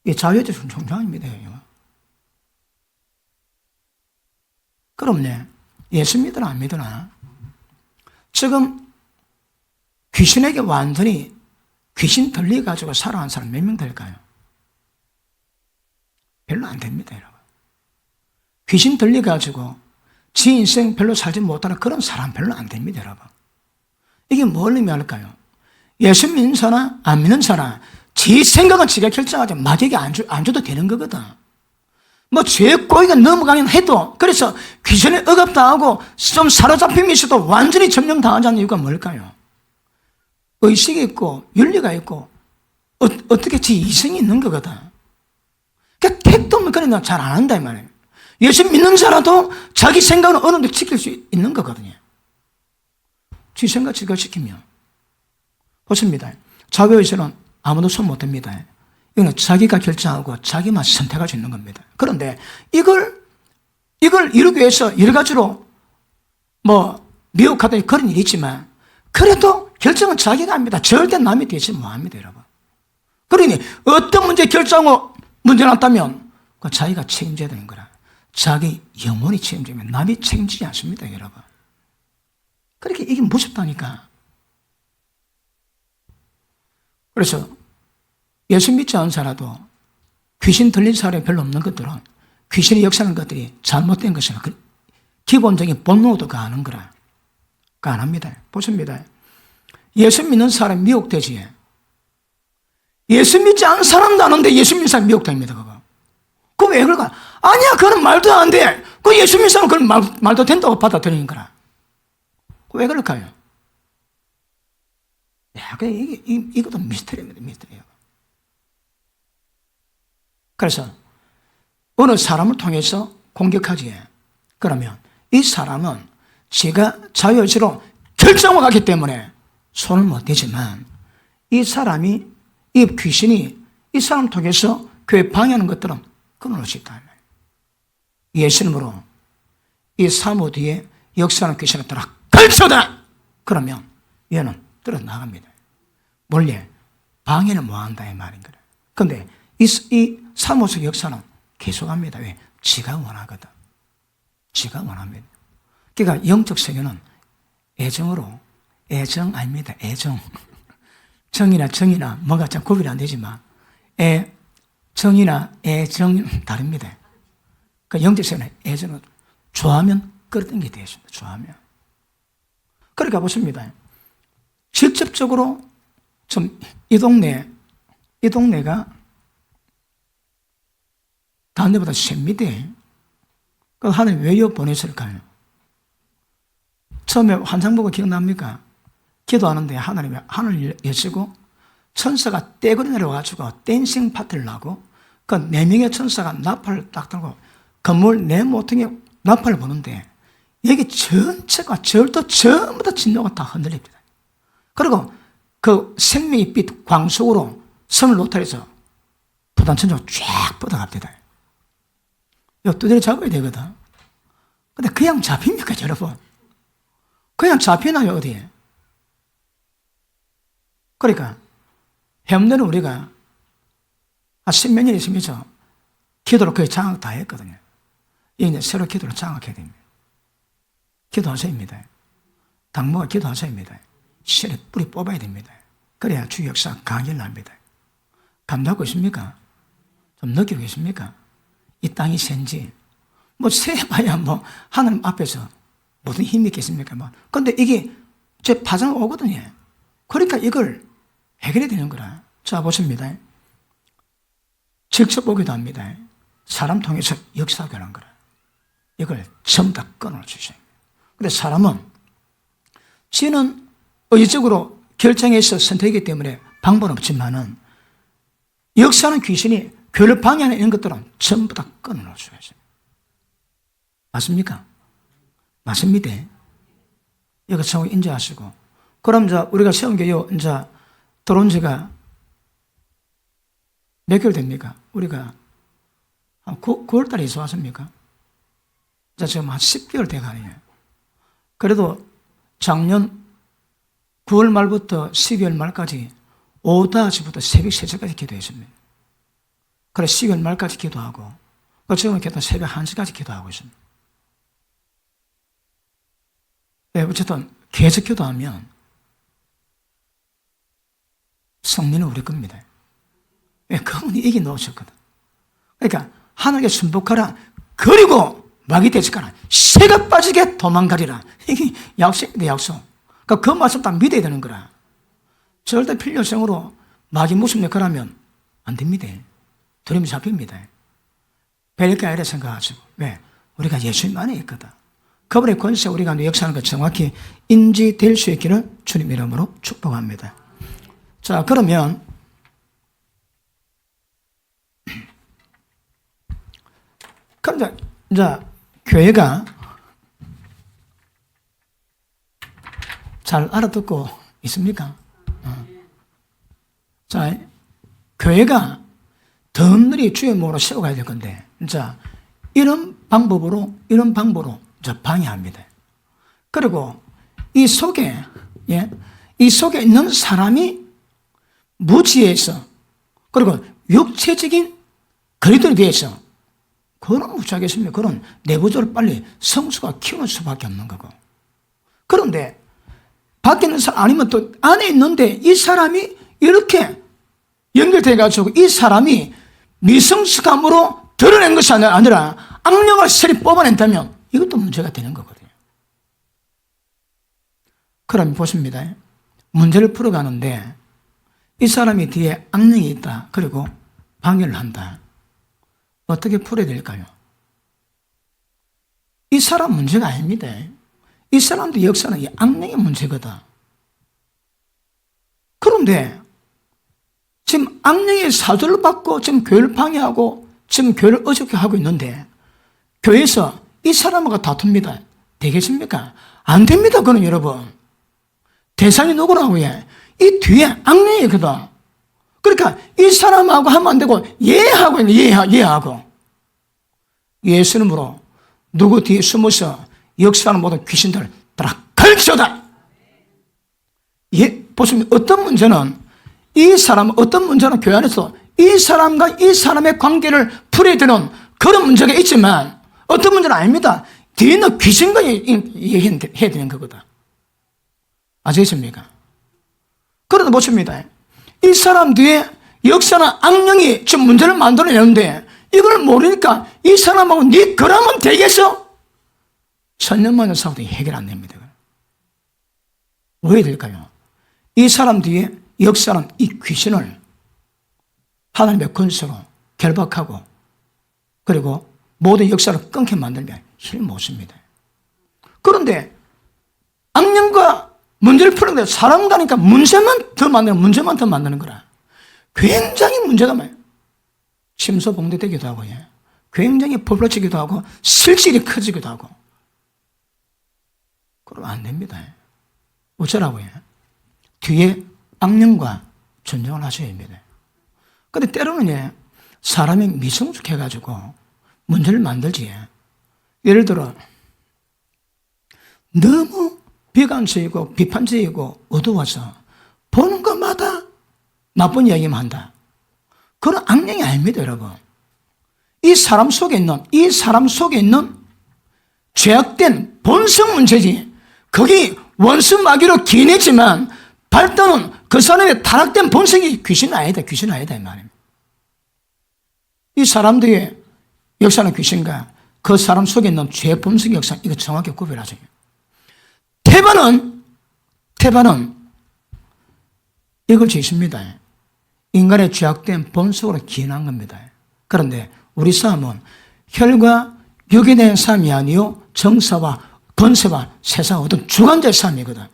이게 자유의지의 종장입니다. 그럼 예수 믿으나 안 믿으나 지금 귀신에게 완전히 귀신 들려가지고 살아간 사람 몇 명 될까요? 별로 안 됩니다, 여러분. 귀신 들려가지고 지 인생 별로 살지 못하는 그런 사람 별로 안 됩니다, 여러분. 이게 뭘 의미할까요? 예수 믿는 사람, 안 믿는 사람, 지 생각은 지가 결정하지 마지막에 안 줘도 되는 거거든. 뭐 죄의 꼬리가 넘어가긴 해도, 그래서 귀신에 억압당하고 좀 사로잡힘이 있어도 완전히 점령당하지 않는 이유가 뭘까요? 의식이 있고 윤리가 있고 어떻게 지 이성이 있는 거거든. 그러니까 택도 없는 그런 잘 안 한다 이 말이에요. 예수 믿는 자라도 자기 생각은 어느 정도 지킬 수 있는 거거든요. 지 생각 지키면 보십니다. 자유의지는 아무도 손 못 댑니다. 이거는 자기가 결정하고 자기만 선택할 수 있는 겁니다. 그런데 이걸 이루기 위해서 여러 가지로 미혹하다 그런 일이 있지만 그래도 결정은 자기가 합니다. 절대 남이 대신 못 합니다, 여러분. 그러니 어떤 문제 결정하고 문제 났다면 그 자기가 책임져야 되는 거라. 자기 영혼이 책임지면 남이 책임지지 않습니다, 여러분. 그렇게 이게 무섭다니까. 그래서 예수 믿지 않은 사람도 귀신 들린 사람이 별로 없는 것들은 귀신이 역사하는 것들이 잘못된 것이나 기본적인 본능으로도 가는 거라. 가능합니다. 보십니다. 예수 믿는 사람이 미혹되지. 예수 믿지 않은 사람도 아는데 예수 믿는 사람이 미혹됩니다, 그거. 그거 왜 그럴까? 아니야, 그건 말도 안 돼. 그 예수 믿는 사람은 그건 말도 된다고 받아들이는 거라. 왜 그럴까요? 야, 이것도 미스터리입니다, 미스터리예요. 그래서 어느 사람을 통해서 공격하지. 그러면 이 사람은 지가 자유의지로 결정을 하기 때문에 손을 못 대지만 이 사람이, 이 귀신이 이 사람을 통해서 교회 방해하는 것들은 끊어놓을 수 있다. 예수님으로 이 사모 뒤에 역사하는 귀신을 따라 걸쳐다! 그러면 얘는 떨어 나갑니다. 원래 방해는 못 한다 이 말인 거예요. 그런데 이 사모적 역사는 계속합니다. 왜? 지가 원하거든. 지가 원합니다. 그러니까 영적 세계는 애정으로, 애정 아닙니다. 애정. 정이나 뭐가 참 구별이 안 되지만 정이나 애정은 다릅니다. 그러니까 영적 세계는 애정은 좋아하면 끌어당기게 되어 있습니다. 좋아하면. 그러니까 보십니다. 직접적으로 이 동네가 다른 데보다 셉니다. 그 하나님 왜 보냈을까요? 처음에 환상 보고 기억납니까? 기도하는데 하나님이 하늘을 여시고 천사가 떼거리 내려와가지고 댄싱 파티를 하고 그 4명의 천사가 나팔을 딱 들고 건물 내 모퉁이에 나팔을 보는데 여기 전체가 절도 전부 다 진도가 다 흔들립니다. 그리고 그 생명의 빛 광속으로 섬을 노탈해서 부단천적으로 쫙 뻗어갑니다. 이거 두드려 잡아야 되거든. 근데 그냥 잡힙니까, 여러분? 그냥 잡히나요, 어디에? 그러니까, 해운대는 우리가 한 10몇 년 있으면서 기도를 거의 장악 다 했거든요. 이제 새로 기도를 장악해야 됩니다. 기도하셔야입니다. 당모가 기도하셔야입니다. 실에 뿌리 뽑아야 됩니다. 그래야 주 역사 강하게 납니다. 감당하고 있습니까? 좀 느끼고 계십니까? 이 땅이 센지, 세봐야 하나님 앞에서 무슨 힘이 있겠습니까? 근데 이게 제 파장 오거든요. 그러니까 이걸 해결해야 되는 거라. 자, 보십니다. 직접 오기도 합니다. 사람 통해서 역사하게 하는 거라. 이걸 전부 다 끊어주셔야 합니다. 근데 사람은 지는 의지적으로 결정해서 선택이기 때문에 방법은 없지만은 역사하는 귀신이 교회를 방해하는 이런 것들은 전부 다 끊어놓을 수가 있습니다. 맞습니까? 맞습니다. 이거 참 인정하시고. 그럼 우리가 세운교회 들어온 지가 몇 개월 됩니까? 우리가 한 9월 달에 이사 왔습니까? 자, 지금 한 10개월 돼가네요. 그래도 작년 9월 말부터 12월 말까지 오다시부터 새벽 3시까지 기도했습니다. 그래 12월 말까지 기도하고 지금은 기도 새벽 1시까지 기도하고 있습니다. 네, 어쨌든 계속 기도하면 승리는 우리 겁니다. 왜? 그분이 이기 놓으셨거든. 그러니까 하늘에게 순복하라. 그리고 마귀 대적하라. 새가 빠지게 도망가리라. 이게 약속입니다. 약속. 그러니까 그 말씀 딱 믿어야 되는 거라. 절대 필요성으로 마귀 무슨 역할 하면 안 됩니다. 두려움이 잡힙니다. 별게 아니라 생각하시고. 왜? 우리가 예수님 안에 있거든. 그분의 권세 우리가 역사하는 것 정확히 인지될 수 있기를 주님 이름으로 축복합니다. 자, 그러면 이제 교회가 잘 알아듣고 있습니까? 자, 교회가 더 널리 주의 몸으로 세워가야 될 건데, 자, 이런 방법으로 방해합니다. 그리고 이 속에 있는 사람이 무지해서, 그리고 육체적인 거리들에 대해서, 그런 무지하겠습니까? 그런 내부적으로 빨리 성수가 키우는 수밖에 없는 거고. 그런데, 밖에 있는 사람, 아니면 또 안에 있는데, 이 사람이 이렇게 연결돼가지고, 이 사람이 미성숙함으로 드러낸 것이 아니라, 악령을 세리 뽑아낸다면, 이것도 문제가 되는 거거든요. 그럼 보십니다. 문제를 풀어가는데, 이 사람이 뒤에 악령이 있다. 그리고 방해를 한다. 어떻게 풀어야 될까요? 이 사람 문제가 아닙니다. 이 사람도 역사는 이 악령의 문제거든. 그런데 지금 악령의 사조를 받고 지금 교회를 방해하고 지금 교회를 어렵게 하고 있는데 교회에서 이 사람하고 다툽니다. 되겠습니까? 안 됩니다. 그건 여러분. 대상이 누구라고 해? 이 뒤에 악령이거든. 그러니까 이 사람하고 하면 안 되고 얘하고 얘하고 예수님으로 누구 뒤에 숨어서 역사하는 모든 귀신들을 다 갈쳐다. 예, 보시면 어떤 문제는 교회 안에서 이 사람과 이 사람의 관계를 풀어야 되는 그런 문제가 있지만 어떤 문제는 아닙니다. 뒤에 있는 귀신과 해야 되는 거거든. 아시겠습니까? 그러다 보십니다. 이 사람 뒤에 역사는 악령이 지금 문제를 만들어내는데 이걸 모르니까 이 사람하고 네 그러면 되겠어? 천년만년 싸워도 해결 안 됩니다. 왜 될까요? 이 사람 뒤에 역사는 이 귀신을 하나님의 권세로 결박하고 그리고 모든 역사를 끊게 만들면 힘 못 씁니다. 그런데 악령과 문제를 푸는데 사람 가니까 문제만 더 만드는 거라. 굉장히 문제가 많아요. 침소봉대되기도 하고, 굉장히 벌러지기도 하고, 실질이 커지기도 하고. 그러면 안 됩니다. 어쩌라고요? 뒤에 악령과 전쟁을 하셔야 됩니다. 근데 때로는 사람이 미성숙해가지고 문제를 만들지. 예를 들어, 너무 비관적이고 비판적이고 어두워서 보는 것마다 나쁜 이야기만 한다. 그런 악령이 아닙니다, 여러분. 이 사람 속에 있는 죄악된 본성 문제지. 거기 원수 마귀로 기인했지만 발단은 그 사람의 타락된 본성이 귀신 아니다 이 말입니다. 이 사람들의 역사는 귀신과 그 사람 속에 있는 죄 본성 역사, 이거 정확히 구별하세요. 태반은 이걸 짓습니다. 인간의 죄악된 본성으로 기인한 겁니다. 그런데 우리 삶은 혈과 육에 대한 삶이 아니요 정사와 권세와 세상 어떤 주관자의 삶이거든.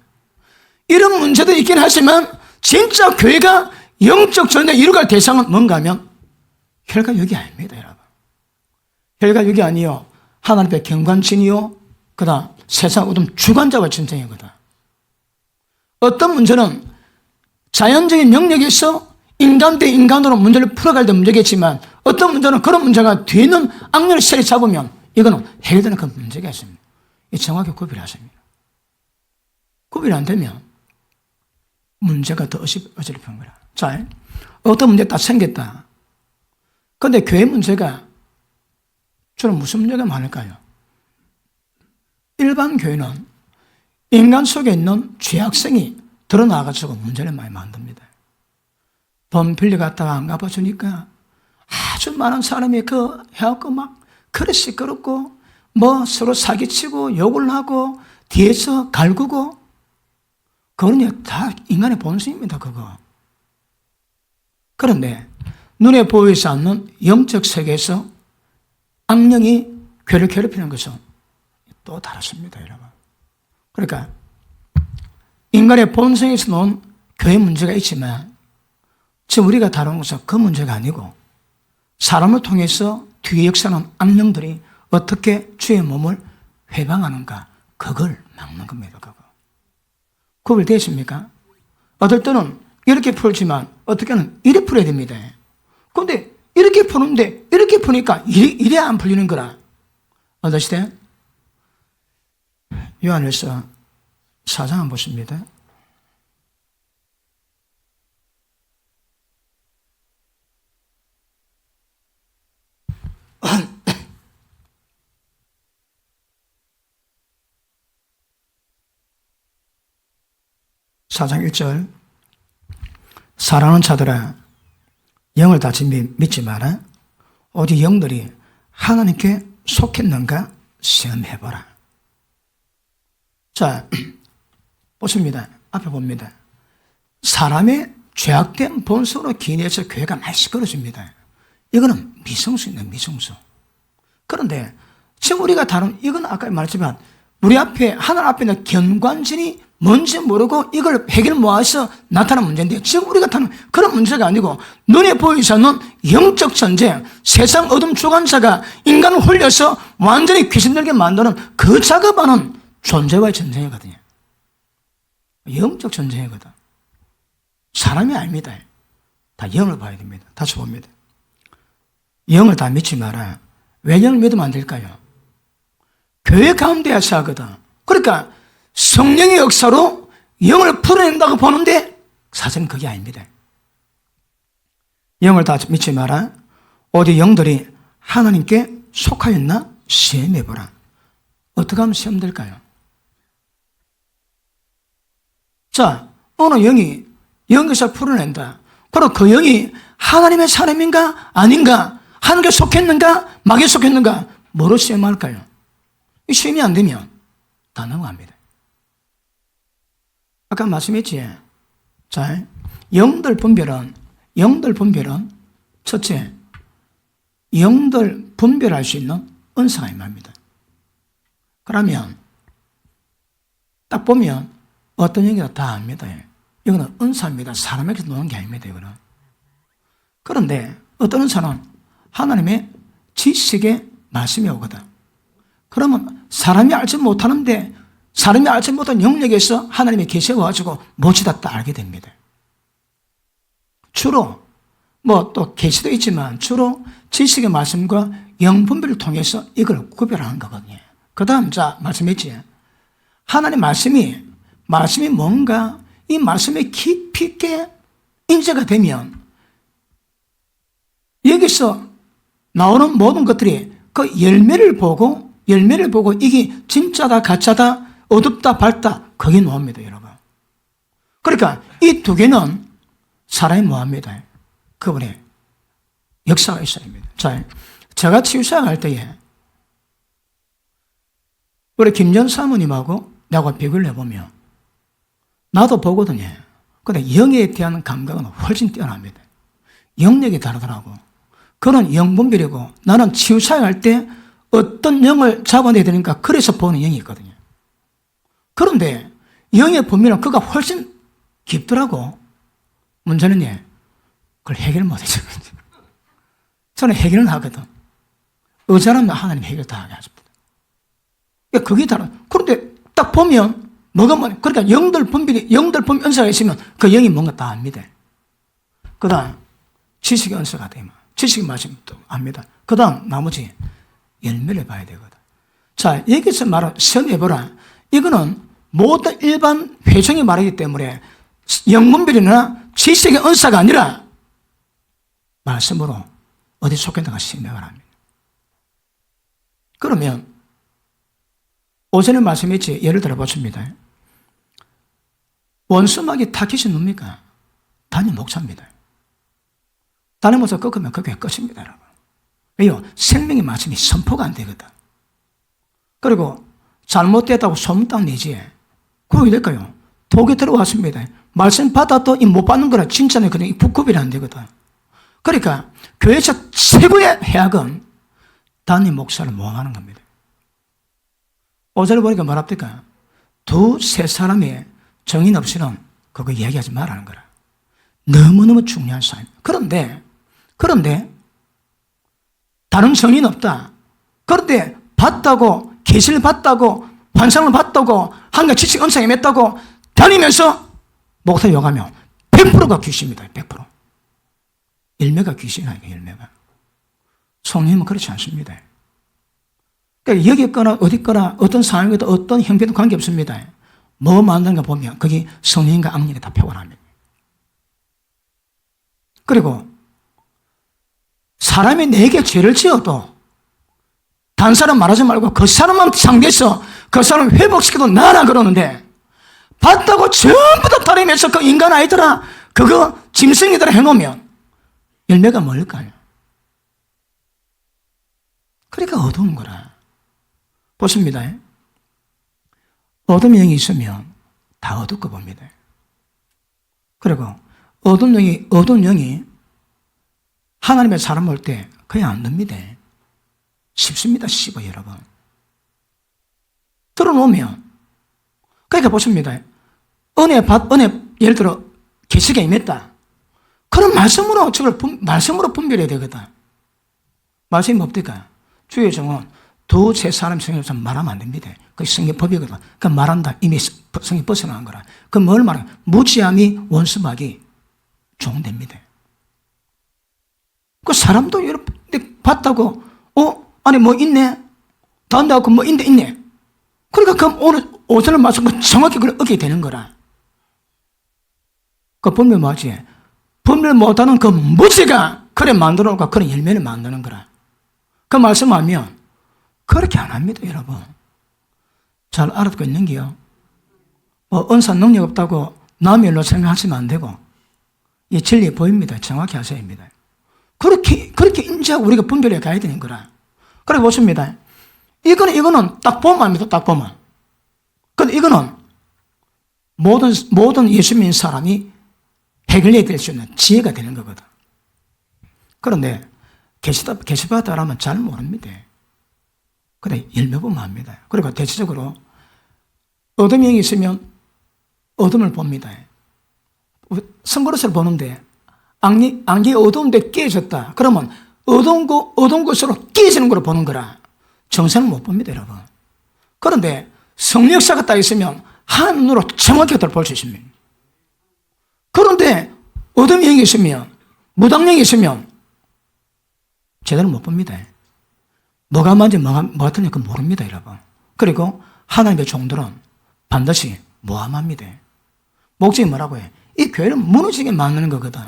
이런 문제도 있긴 하지만 진짜 교회가 영적 전쟁을 이루갈 대상은 뭔가 하면 혈과 육이 아닙니다, 여러분. 혈과 육이 아니요 하나님의 경관진이요 그 다음 세상 어떤 주관자와 전쟁이거든. 어떤 문제는 자연적인 영역에서 인간 대 인간으로 문제를 풀어갈 때 문제겠지만 어떤 문제는 그런 문제가 뒤에 있는 악령을 세리 잡으면 이거는 해결되는 그 문제가 있습니다. 이 정확히 구별하십니다. 구별이 안 되면 문제가 더 어지럽힌 거라. 자, 어떤 문제 딱 생겼다. 그런데 교회 문제가 주로 무슨 문제가 많을까요? 일반 교회는 인간 속에 있는 죄악성이 드러나가지고 문제를 많이 만듭니다. 돈 빌려갔다가 안 갚아주니까 아주 많은 사람이 해갖고 막 그래 시끄럽고 뭐 서로 사기치고 욕을 하고 뒤에서 갈구고 그거는 다 인간의 본성입니다. 그거. 그런데 눈에 보이지 않는 영적 세계에서 악령이 교회를 괴롭히는 것은 또 다릅니다. 여러분. 그러니까 인간의 본성에서 나온 교회 문제가 있지만 지금 우리가 다루는 것은 그 문제가 아니고 사람을 통해서 뒤에 역사하는 악령들이 어떻게 주의 몸을 회방하는가 그걸 막는 겁니다. 그거. 구별되십니까? 어떨 때는 이렇게 풀지만 어떻게는 이렇게 풀어야 됩니다. 그런데 이렇게 푸는데 이렇게 푸니까 이래 안 풀리는 거라. 어떠시대? 요한일서 4장 한번 보십니다. 사장 1절 사랑하는 자들아 영을 다시 믿지 마라. 오직 영들이 하나님께 속했는가 시험해보라. 자, 보십니다. 앞에 봅니다. 사람의 죄악된 본성으로 기인해서 교회가 많이 시끄러집니다. 이거는 미성수입니다. 미성수. 그런데 지금 우리가 다룬 이건 아까 말했지만 우리 앞에 하나님 앞에 있는 견관진이 뭔지 모르고 이걸 해결 못해서 나타난 문제인데 지금 우리가 다루는 그런 문제가 아니고 눈에 보이지 않는 영적 전쟁, 세상 어둠 주관자가 인간을 홀려서 완전히 귀신들게 만드는 그 작업하는 존재와의 전쟁이거든요. 영적 전쟁이거든. 사람이 아닙니다. 다 영을 봐야 됩니다. 다시 봅니다. 영을 다 믿지 마라. 왜 영을 믿으면 안 될까요? 교회 가운데에서 하거든. 그러니까 성령의 역사로 영을 풀어낸다고 보는데 사실은 그게 아닙니다. 영을 다 믿지 마라. 어디 영들이 하나님께 속하였나 시험해보라. 어떻게 하면 시험될까요? 자, 어느 영이 영에서 풀어낸다. 그럼 그 영이 하나님의 사람인가 아닌가, 하나님께 속했는가 마귀에 속했는가 뭐로 시험할까요? 이 시험이 안 되면 다 넘어갑니다. 아까 말씀했지. 자, 영들 분별은 첫째, 영들 분별할 수 있는 은사가 임합니다. 그러면 딱 보면 어떤 영이다 다 압니다. 이거는 은사입니다. 사람에게 노는 게 아닙니다. 이거는. 그런데 어떤 은사는 하나님의 지식의 말씀이 오거든. 그러면 사람이 알지 못하는데 사람이 알지 못한 영역에서 하나님이 계셔가지고 못이다 딱 알게 됩니다. 주로 뭐 또 계시도 있지만 주로 지식의 말씀과 영분별을 통해서 이걸 구별하는 거거든요. 그 다음 자 말씀했지. 하나님 말씀이 뭔가 이 말씀에 깊이 있게 인재가 되면 여기서 나오는 모든 것들이 그 열매를 보고 이게 진짜다 가짜다 어둡다 밝다 그게 뭐합니다 여러분. 그러니까 이 두 개는 사람이 뭐합니다. 그분의 역사가 있어야 합니다. 자, 제가 치유사역 할 때에 우리 김전 사모님하고 내가 비교를 해보면 나도 보거든요. 근데 영에 대한 감각은 훨씬 뛰어납니다. 영역이 다르더라고. 그런 영분별이고 나는 치유사역 할 때 어떤 영을 잡아내야 되니까 그래서 보는 영이 있거든요. 그런데 영의 분별은 그가 훨씬 깊더라고. 문제는 그걸 해결 못해줘. 저는 해결은 하거든. 의사라면 하나님 해결 다 하게 하십니다. 그게 다른. 그런데 딱 보면 뭐가 그러니까 영들 분별 연사가 있으면 그 영이 뭔가 다 압니다. 그 다음 지식의 은사가 되면 지식의 말씀 또 압니다. 그 다음 나머지 열매를 봐야 되거든. 자, 여기서 말한 선해보라. 이거는 모든 일반 회중이 말하기 때문에 영문별이나 지식의 은사가 아니라 말씀으로 어디 속했는가 생각을 합니다. 그러면 오전에 말씀했지, 예를 들어 보십니다. 원수막이 타깃이 뭡니까? 담임 목사입니다. 담임 목사 꺾으면 그게 끝입니다, 여러분. 왜요? 생명의 말씀이 선포가 안 되거든. 그리고 잘못됐다고 소문딱 내지. 그럼 왜 될까요? 독이 들어왔습니다. 말씀 받아도 못 받는 거라 진짜는 그냥 구별이 안 되거든. 그러니까 교회에서 최고의 해악은 담임 목사를 모함하는 겁니다. 오절을 보니까 뭐랍니까? 두세 사람의 정인 없이는 그거 이야기하지 말라는 거라. 너무너무 중요한 사람. 그런데 다른 정인 없다. 그런데 봤다고, 계시를 봤다고, 환상을 봤다고, 한가 지식 음성이 맺다고 다니면서 목사 욕하면 100%가 귀신입니다. 100%. 열매가 귀신 아니에요. 열매가. 성령님은 그렇지 않습니다. 그러니까 여기 있거나 어디 있거나 어떤 상황에도 어떤 형편도 관계없습니다. 뭐 만드는가 보면 그게 성령과 악령이 다 표현합니다. 그리고 사람이 내게 죄를 지어도 다른 사람 말하지 말고 그 사람만 상대해서 그 사람을 회복시켜도 나라 그러는데 봤다고 전부 다 다니면서 그 인간 아이들아 그거 짐승이들아 해놓으면 열매가 뭘까요? 그러니까 어두운 거라. 보십니다. 어둠 영이 있으면 다 어둡고 봅니다. 그리고 어두운 영이 하나님의 사람 볼 때 그냥 안 듭니다. 쉽습니다. 씹어 여러분. 들어놓으면 그러니까 보십니다. 은혜 예를 들어 계시가 임했다. 그런 말씀으로 저걸 말씀으로 분별해야 되거든. 말씀이 뭡니까? 주의 종은 두세 사람 성경에서 말하면 안 됩니다. 그게 성경 법이거든. 그 말한다. 이미 성경 벗어나는 거라. 그 뭘 말해? 무지함이 원수막이 종됩니다. 그 사람도 여러분 봤다고 안에 뭐 있네? 다한다고 뭐 있네? 그러니까 그 오늘 오전을 말씀 정확히 그걸 얻게 되는 거라. 그 분별 뭐지? 분별 못하는 그 무지가 그래 만들어 놓고 그런 열매를 만드는 거라. 그 말씀하면 그렇게 안 합니다, 여러분. 잘 알아듣고 있는 게요. 뭐 은사 능력 없다고 남의 일로 생각하시면 안 되고 이 진리 보입니다. 정확히 하셔야 합니다. 그렇게 인지하고 우리가 분별해 가야 되는 거라. 그래 보십니다. 이거는 딱 보면 압니다. 딱 보면. 근데 이거는 모든 예수 믿는 사람이 해결해야 될 수 있는 지혜가 되는 거거든. 그런데 계시받아라면 잘 모릅니다. 그래 열매 보면 합니다. 그리고 대체적으로 어둠이 영이 있으면 어둠을 봅니다. 선그릇을 보는데 안개 어두운데 깨졌다. 그러면 어두운 것으로 깨지는 걸 보는 거라. 정상은 못 봅니다, 여러분. 그런데 성령 역사가 딱 있으면 한눈으로 정확히 볼 수 있습니다. 그런데 어둠이 영이 있으면 무당령이 있으면 제대로 못 봅니다. 뭐가 맞지 뭐가 틀린 그 모릅니다, 여러분. 그리고 하나님의 종들은 반드시 모함합니다. 목적이 뭐라고 해? 이 교회를 무너지게 만드는 거거든.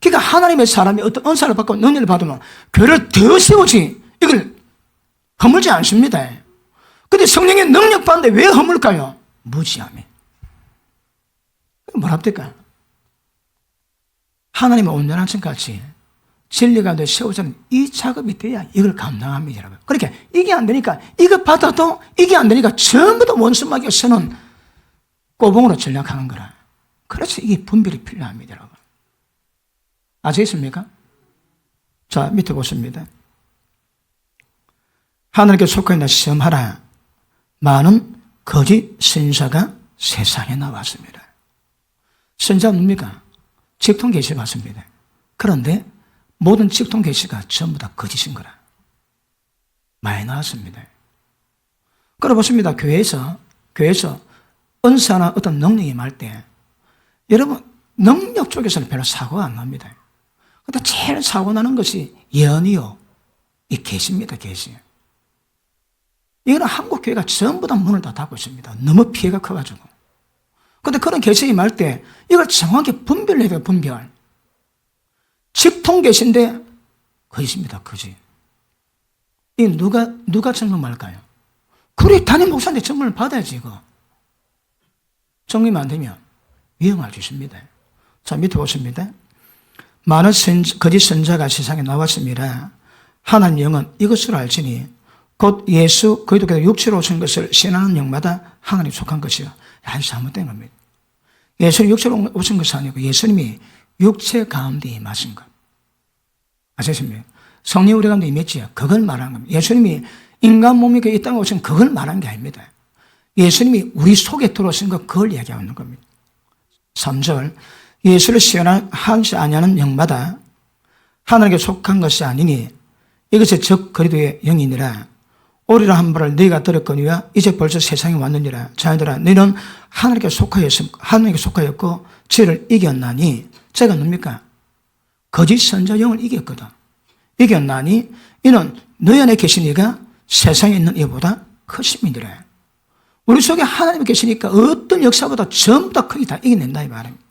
그러니까 하나님의 사람이 어떤 은사를 받고 능력을 받으면 교회를 더 세우지 이걸 허물지 않습니다. 근데 성령의 능력 받는데 왜 허물까요? 무지함이. 뭐랍니까? 하나님의 온전한 성같이 진리가 돼 세워지는 이 작업이 돼야 이걸 감당합니다, 여러분. 그러니까 이게 안 되니까 이거 받아도 이게 안 되니까 전부 다 원수막에 서는 꼬봉으로 전략하는 거라. 그래서 이게 분별이 필요합니다, 여러분. 아시겠습니까? 자, 밑에 보십니다. 하나님께 속하였나 시험하라. 많은 거짓 선지자가 세상에 나왔습니다. 선지자는 뭡니까? 직통 계시 받습니다. 그런데 모든 직통 계시가 전부 다 거짓인 거라. 많이 나왔습니다. 그래 보십니다. 교회에서 은사나 어떤 능력이 임할 때 여러분 능력 쪽에서는 별로 사고가 안 납니다. 근데 제일 사고 나는 것이 예언이요. 이 계시입니다, 계시. 이거는 한국 교회가 전부 다 문을 다 닫고 있습니다. 너무 피해가 커가지고. 근데 그런 계시가 임할 때 이걸 정확히 분별해야 돼요, 분별. 직통 계신데 거짓입니다, 거짓. 이 누가 점검할까요? 그래, 담임 목사한테 점검을 받아야지, 이거. 점검이 안 되면 위험할 수 있습니다. 자, 밑에 보십니다. 많은 거짓 선자가 세상에 나왔습니다. 하나님 영은 이것으로 알지니 곧 예수 그리스도께서 육체로 오신 것을 신하는 영마다 하나님 속한 것이요. 야, 이 잘못된 겁니다. 예수님 육체로 오신 것이 아니고 예수님이 육체 가운데 임하신 것. 아셨습니까? 성령 우리 가운데 임했지요. 그걸 말하는 겁니다. 예수님이 인간 몸이 이 땅에 오신 그걸 말한 게 아닙니다. 예수님이 우리 속에 들어오신 것, 그걸 얘기하고 있는 겁니다. 3절, 예수를 시험하지 아니하는 영마다 하나님께 속한 것이 아니니 이것이 적 그리스도의 영이니라. 오리라 한 말을 너희가 들었거니와 이제 벌써 세상에 왔느니라. 자녀들아, 너희는 하나님께 속하였고 죄를 이겼나니. 죄가 뭡니까? 거짓 선자 영을 이겼거든. 이겼나니 이는 너희 안에 계신 이가 세상에 있는 이보다 크심이니라. 우리 속에 하나님이 계시니까 어떤 역사보다 전부 다 크게 다 이겨낸다 이 말입니다.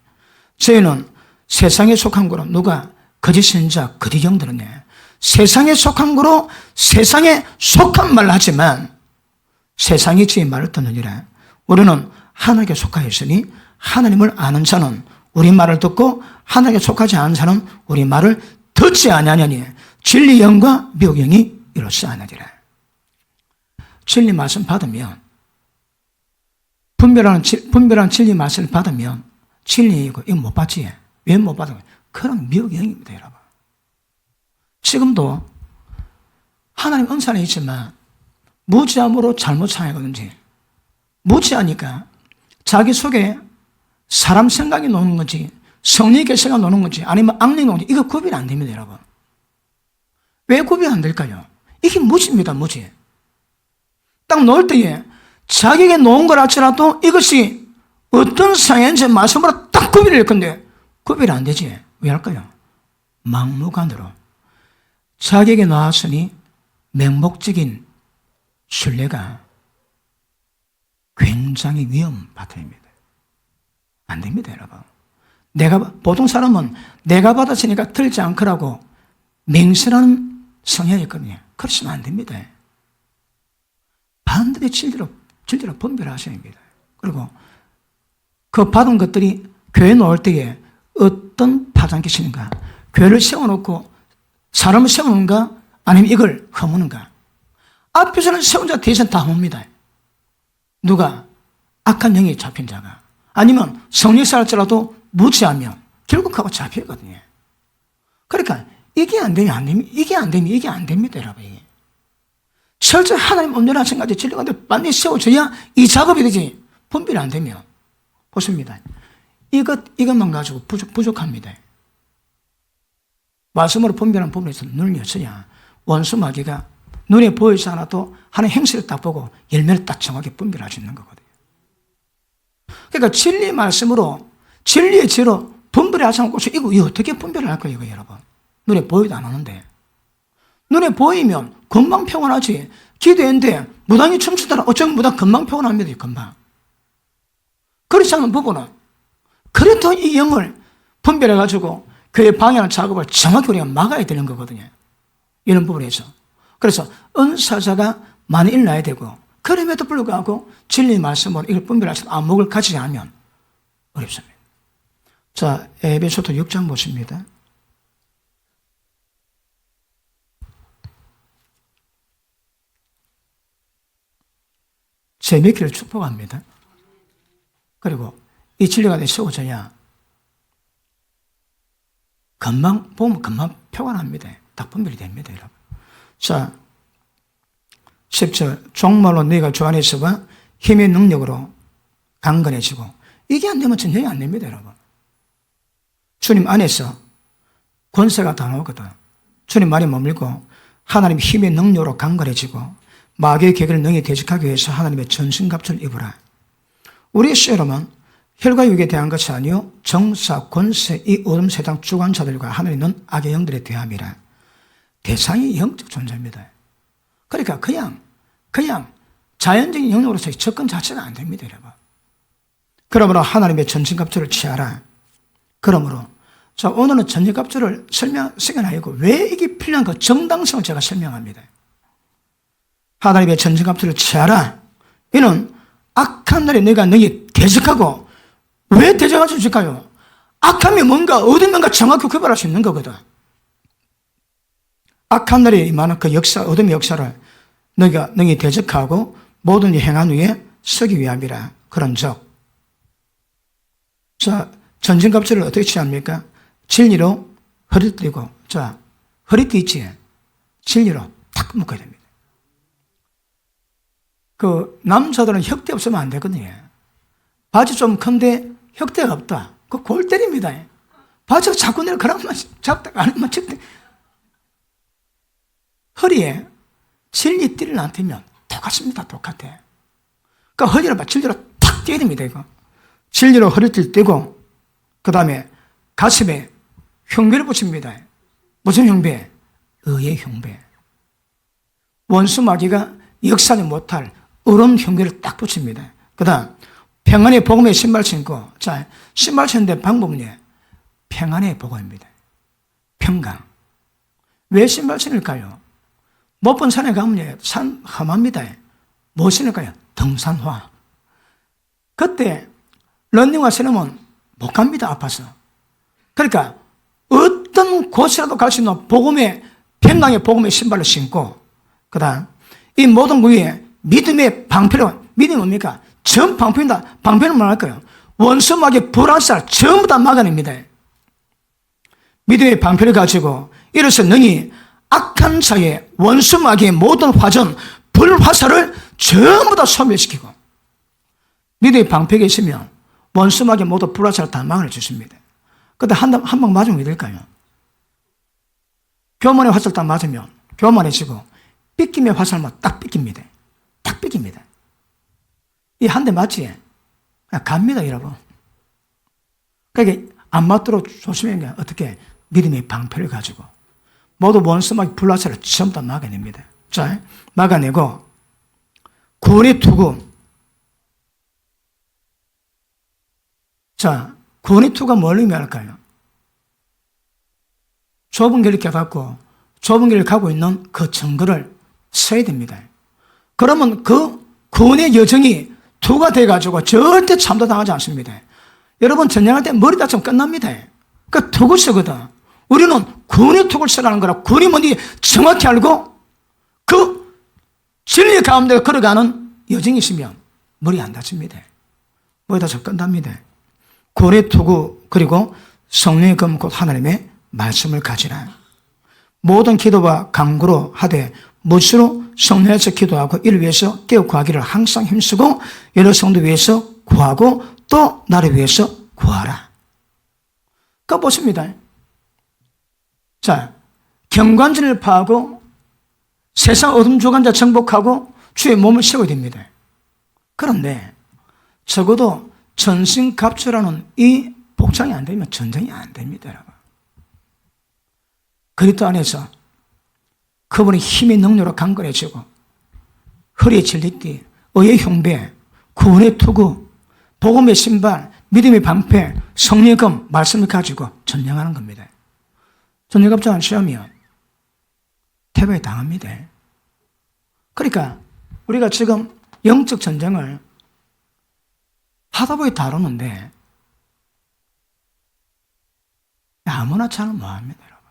저희는 세상에 속한 거로 누가 거짓 선자, 거짓 영들은 세상에 속한 거로 세상에 속한 말을 하지만 세상이 주의 말을 듣느니라. 우리는 하나님께 속하였으니 하나님을 아는 자는 우리 말을 듣고 하나님께 속하지 않은 자는 우리 말을 듣지 아니하니 진리 영과 미혹 영이 이로써 아니라. 진리 말씀 받으면 분별하는 진리 말씀을 받으면 진리이고 이거 못 받지. 왜 못 받은 거예요? 그런 미혹 영입니다, 여러분. 지금도 하나님 은사는 있지만 무지함으로 잘못 참여하든지 무지하니까 자기 속에 사람 생각이 노는 건지 성령의 계시가 노는 건지 아니면 악령이 노는 건지 이거 구별이 안 됩니다, 여러분. 왜 구별이 안 될까요? 이게 무지입니다, 무지. 딱 놓을 때에 자기에게 놓은 걸 알지라도 이것이 어떤 상황인지 말씀으로 딱 구별이 될 건데 구별이 안 되지. 왜 할까요? 막무가내로 자기에게 나왔으니 맹목적인 신뢰가 굉장히 위험 바탕입니다. 안 됩니다, 여러분. 보통 사람은 내가 받았으니까 틀지 않거라고 맹세하는 성향이 있거든요. 그러시면 안 됩니다. 반드시 진리로 분별하셔야 합니다. 그리고 그 받은 것들이 교회에 놓을 때에 어떤 파장이 끼치는가, 교회를 세워놓고 사람을 세우는가, 아니면 이걸 허무는가. 앞에서는 세운 자 뒤에서는 다 봅니다. 누가? 악한 영이 잡힌 자가. 아니면 성령사 할지라도 무지하면 결국 하고 잡히거든요. 그러니까 이게 안 되면 안 됩니다. 이게 안 되면 이게 안 됩니다, 여러분. 이게. 철저히 하나님 온전한 생각이 진리 가운데 반드시 세워져야 이 작업이 되지. 분별이 안 되면. 보십니다. 이것만 가지고 부족합니다. 말씀으로 분별하는 부분에서 눈을 여셔야 원수 마귀가 눈에 보이지 않아도 하는 행실을 딱 보고 열매를 딱 정확히 분별할 수 있는 거거든요. 그러니까 진리 말씀으로 진리의 죄로 분별하지 않고 이거 어떻게 분별을 할 거예요, 이거 여러분? 눈에 보이도 안 하는데. 눈에 보이면 금방 평온하지. 기도했는데 무당이 춤추더라. 어쩌면 무당 금방 평온합니다, 금방. 그렇지 않은 부분은 그래도 이 영을 분별해가지고 교회 방해하는 작업을 정확히 우리가 막아야 되는 거거든요. 이런 부분에서. 그래서 은사자가 많이 일어나야 되고 그럼에도 불구하고 진리 말씀으로 이걸 분별해서 안목을 가지지 않으면 어렵습니다. 자, 에베소서 6장 보십니다. 제 믿기를 축복합니다. 그리고 이 진리가 내 세워져야 금방 보면 금방 평안합니다. 딱 분별이 됩니다, 여러분. 자, 10절 종말로 너희가 주 안에서와 힘의 능력으로 강건해지고 이게 안 되면 전혀 안 됩니다, 여러분. 주님 안에서 권세가 다 나오거든. 주님 말에 머물고 하나님 힘의 능력으로 강건해지고 마귀의 계획을 능히 대적하기 위해서 하나님의 전신갑주를 입으라. 우리의 시험은 혈과육에 대한 것이 아니요 정사, 권세, 이 어둠 세상 주관자들과 하늘에 있는 악의 영들에 대함이라. 대상이 영적 존재입니다. 그러니까 그냥 자연적인 영역으로서의 접근 자체는 안 됩니다, 여러분. 그러므로 하나님의 전진갑주를 취하라. 그러므로 자, 오늘은 전진갑주를 설명하고 왜 이게 필요한 그 정당성을 제가 설명합니다. 하나님의 전진갑주를 취하라. 이는 악한 날에 내가 너희 대적하고, 왜 대적할 수 있을까요? 악함이 뭔가 어디 뭔가 정확히 구별할 수 있는 거거든. 악한 날에 임하는 그 역사, 어둠의 역사를 너희 대적하고 모든 행한 후에 서기 위함이라. 그런즉 자, 전진갑주를 어떻게 취합니까? 진리로 허리 띠고, 자, 허리띠 있지? 진리로 탁 묶어야 됩니다. 그 남자들은 혁대 없으면 안 되거든요. 바지 좀 큰데 혁대가 없다. 그 골 때립니다. 바지가 자꾸 내려 그랑만 잡다가 아니면 집대. 허리에 진리띠를 안 떼면 똑같습니다. 똑같아. 그러니까 허리를 봐. 진리로 탁 떼야 됩니다. 이거. 진리로 허리띠를 떼고, 그 다음에 가슴에 흉배를 붙입니다. 무슨 흉배? 의의 흉배. 원수 마귀가 역사하지 못할 얼음 흉배를 딱 붙입니다. 그 다음 평안의 복음의 신발 신고. 자, 신발 신는데 방법은요, 평안의 복음입니다. 평강. 왜 신발 신을까요? 못 본 산에 가면 산 험합니다. 뭐 신을까요? 등산화. 그때 런닝화 신으면 못 갑니다. 아파서. 그러니까 어떤 곳이라도 갈 수 있는 복음의, 평강의 복음의 신발을 신고, 그 다음 이 모든 부위에 믿음의 방패로, 믿음이 뭡니까? 전 방패입니다. 방패는 뭐 할까요? 원수마귀의 불화살 전부 다 막아냅니다. 믿음의 방패를 가지고 이래서 너희 악한 자의 원수마귀의 모든 화전, 불화살을 전부 다 소멸시키고, 믿음의 방패가 있으면 원수마귀의 모든 불화살을 다 막아낼 수 있습니다. 그때 한 방 맞으면 왜 될까요? 교만의 화살 딱 맞으면 교만해지고, 삐김의 화살만 딱 삐깁니다. 딱 삐깁니다. 이 한 대 맞지? 그냥 갑니다, 여러분. 그러니까 안 맞도록 조심해야 게 어떻게? 믿음의 방패를 가지고 모두 원수마귀 불화살을 전부 다 막아냅니다. 자, 막아내고 구원의 투구. 자, 구원의 투구가 뭘 의미할까요? 좁은 길을 깨닫고 좁은 길을 가고 있는 그 증거를 서야 됩니다. 그러면 그 구원의 여정이 투가 돼가지고 절대 참도당하지 않습니다. 여러분 전쟁할 때 머리 다치면 끝납니다. 그 투구 쓰거든. 우리는 구원의 투구를 쓰라는 거라. 구원이 뭔지 정확히 알고 그 진리 가운데 걸어가는 여정이 있으면 머리 안 다칩니다. 머리 다치면 끝납니다. 구원의 투구, 그리고 성령의 검 곧 하나님의 말씀을 가지라. 모든 기도와 간구로 하되 무엇으로 성령에서 기도하고 이를 위해서 깨어 구하기를 항상 힘쓰고 여러 성도 위해서 구하고 또 나를 위해서 구하라. 그거 보십니다. 자, 경관진을 파하고 세상 어둠 주관자 정복하고 주의 몸을 세워야 됩니다. 그런데 적어도 전신갑주라는 이 복장이 안 되면 전쟁이 안 됩니다, 여러분. 그리스도 안에서 그분의 힘의 능력으로 강건해지고 허리에 진리띠, 의의 흉배, 구원의 투구, 복음의 신발, 믿음의 방패, 성령의 검, 말씀을 가지고 전쟁하는 겁니다. 전쟁갑주 안 취하면 패배에 당합니다. 그러니까 우리가 지금 영적 전쟁을 하다 보니 다루는데 아무나 잘 못합니다, 여러분.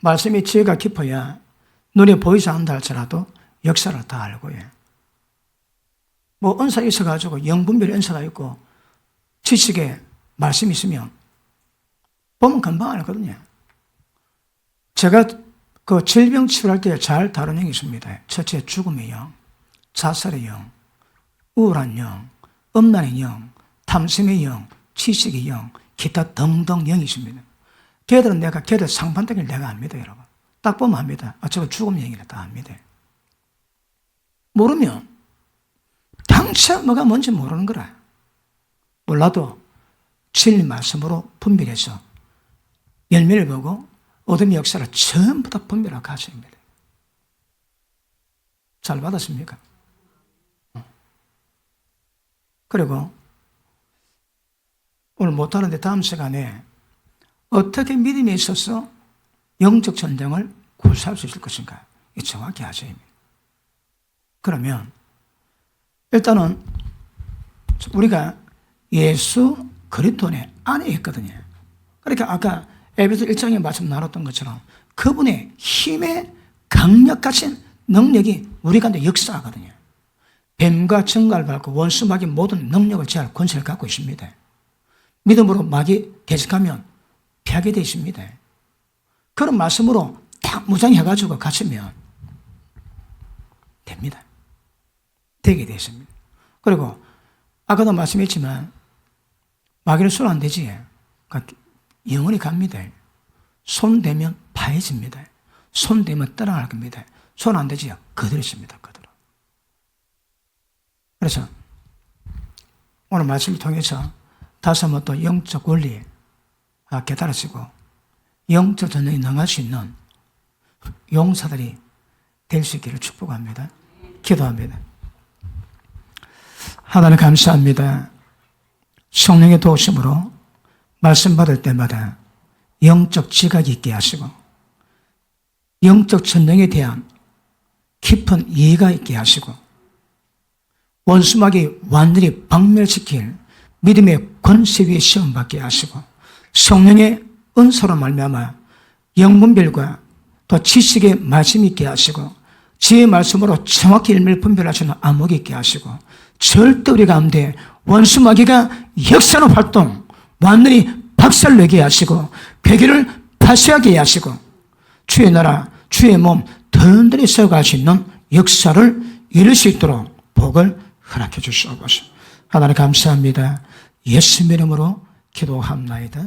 말씀의 지혜가 깊어야 눈에 보이지 않는다 할지라도 역사를 다 알고, 뭐 은사 있어가지고 영분별 은사가 있고 지식에 말씀이 있으면 보면 금방 알거든요. 제가 그 질병 치료할 때 잘 다룬 영이 있습니다. 첫째, 죽음의 영, 자살의 영, 우울한 영, 음란의 영, 탐심의 영, 지식의 영, 기타 등등 영이 있습니다. 걔들 상반되기를 내가 압니다, 여러분. 딱 보면 압니다. 아, 저거 죽음 영이라 다 압니다. 모르면 당체 뭐가 뭔지 모르는 거라. 몰라도 진리 말씀으로 분별해서 열매를 보고 어둠의 역사를 전부 다 분별하고 가셔야 합니다. 잘 받았습니까? 그리고 오늘 못하는데 다음 시간에 어떻게 믿음에 있어서 영적 전쟁을 굴사할 수 있을 것인가 정확히 아셔야 합니다. 그러면 일단은 우리가 예수 그리스도 안에 있거든요. 그러니까 아까 에베소 1장에 말씀 나눴던 것처럼 그분의 힘의 강력하신 능력이 우리 가운데 역사하거든요. 뱀과 정갈을 밟고 원수 마귀 모든 능력을 제할 권세를 갖고 있습니다. 믿음으로 마귀 대적하면 피하게 되어 있습니다. 그런 말씀으로 딱 무장해가지고 가시면 됩니다. 되게 되어 있습니다. 그리고 아까도 말씀했지만 마귀를 손 안 대지 영원히 갑니다. 손 대면 파해집니다. 손 대면 떠나갈 겁니다. 손 안 대지 그대로 있습니다. 그대로. 그래서 오늘 말씀을 통해서 다시 한번 또 영적 원리 깨달으시고 영적 전쟁에 능할 수 있는 용사들이 될 수 있기를 축복합니다. 기도합니다. 하나님 감사합니다. 성령의 도우심으로 말씀 받을 때마다 영적 지각이 있게 하시고 영적 전쟁에 대한 깊은 이해가 있게 하시고 원수마귀 완전히 박멸시킬 믿음의 권세 위에 시험받게 하시고 성령의 은사로 말미암아 영분별과 또 지식의 말씀이 있게 하시고 지혜의 말씀으로 정확히 일밀 분별하시는 안목이 있게 하시고 절대 우리 가운데 원수마귀가 역사하는 활동 완전히 박살내게 하시고 괴계를 파쇄하게 하시고 주의 나라 주의 몸 든든히 세워갈 수 있는 역사를 이룰 수 있도록 복을 허락해 주시옵소서. 하나님 감사합니다. 예수님 이름으로 기도합나이다.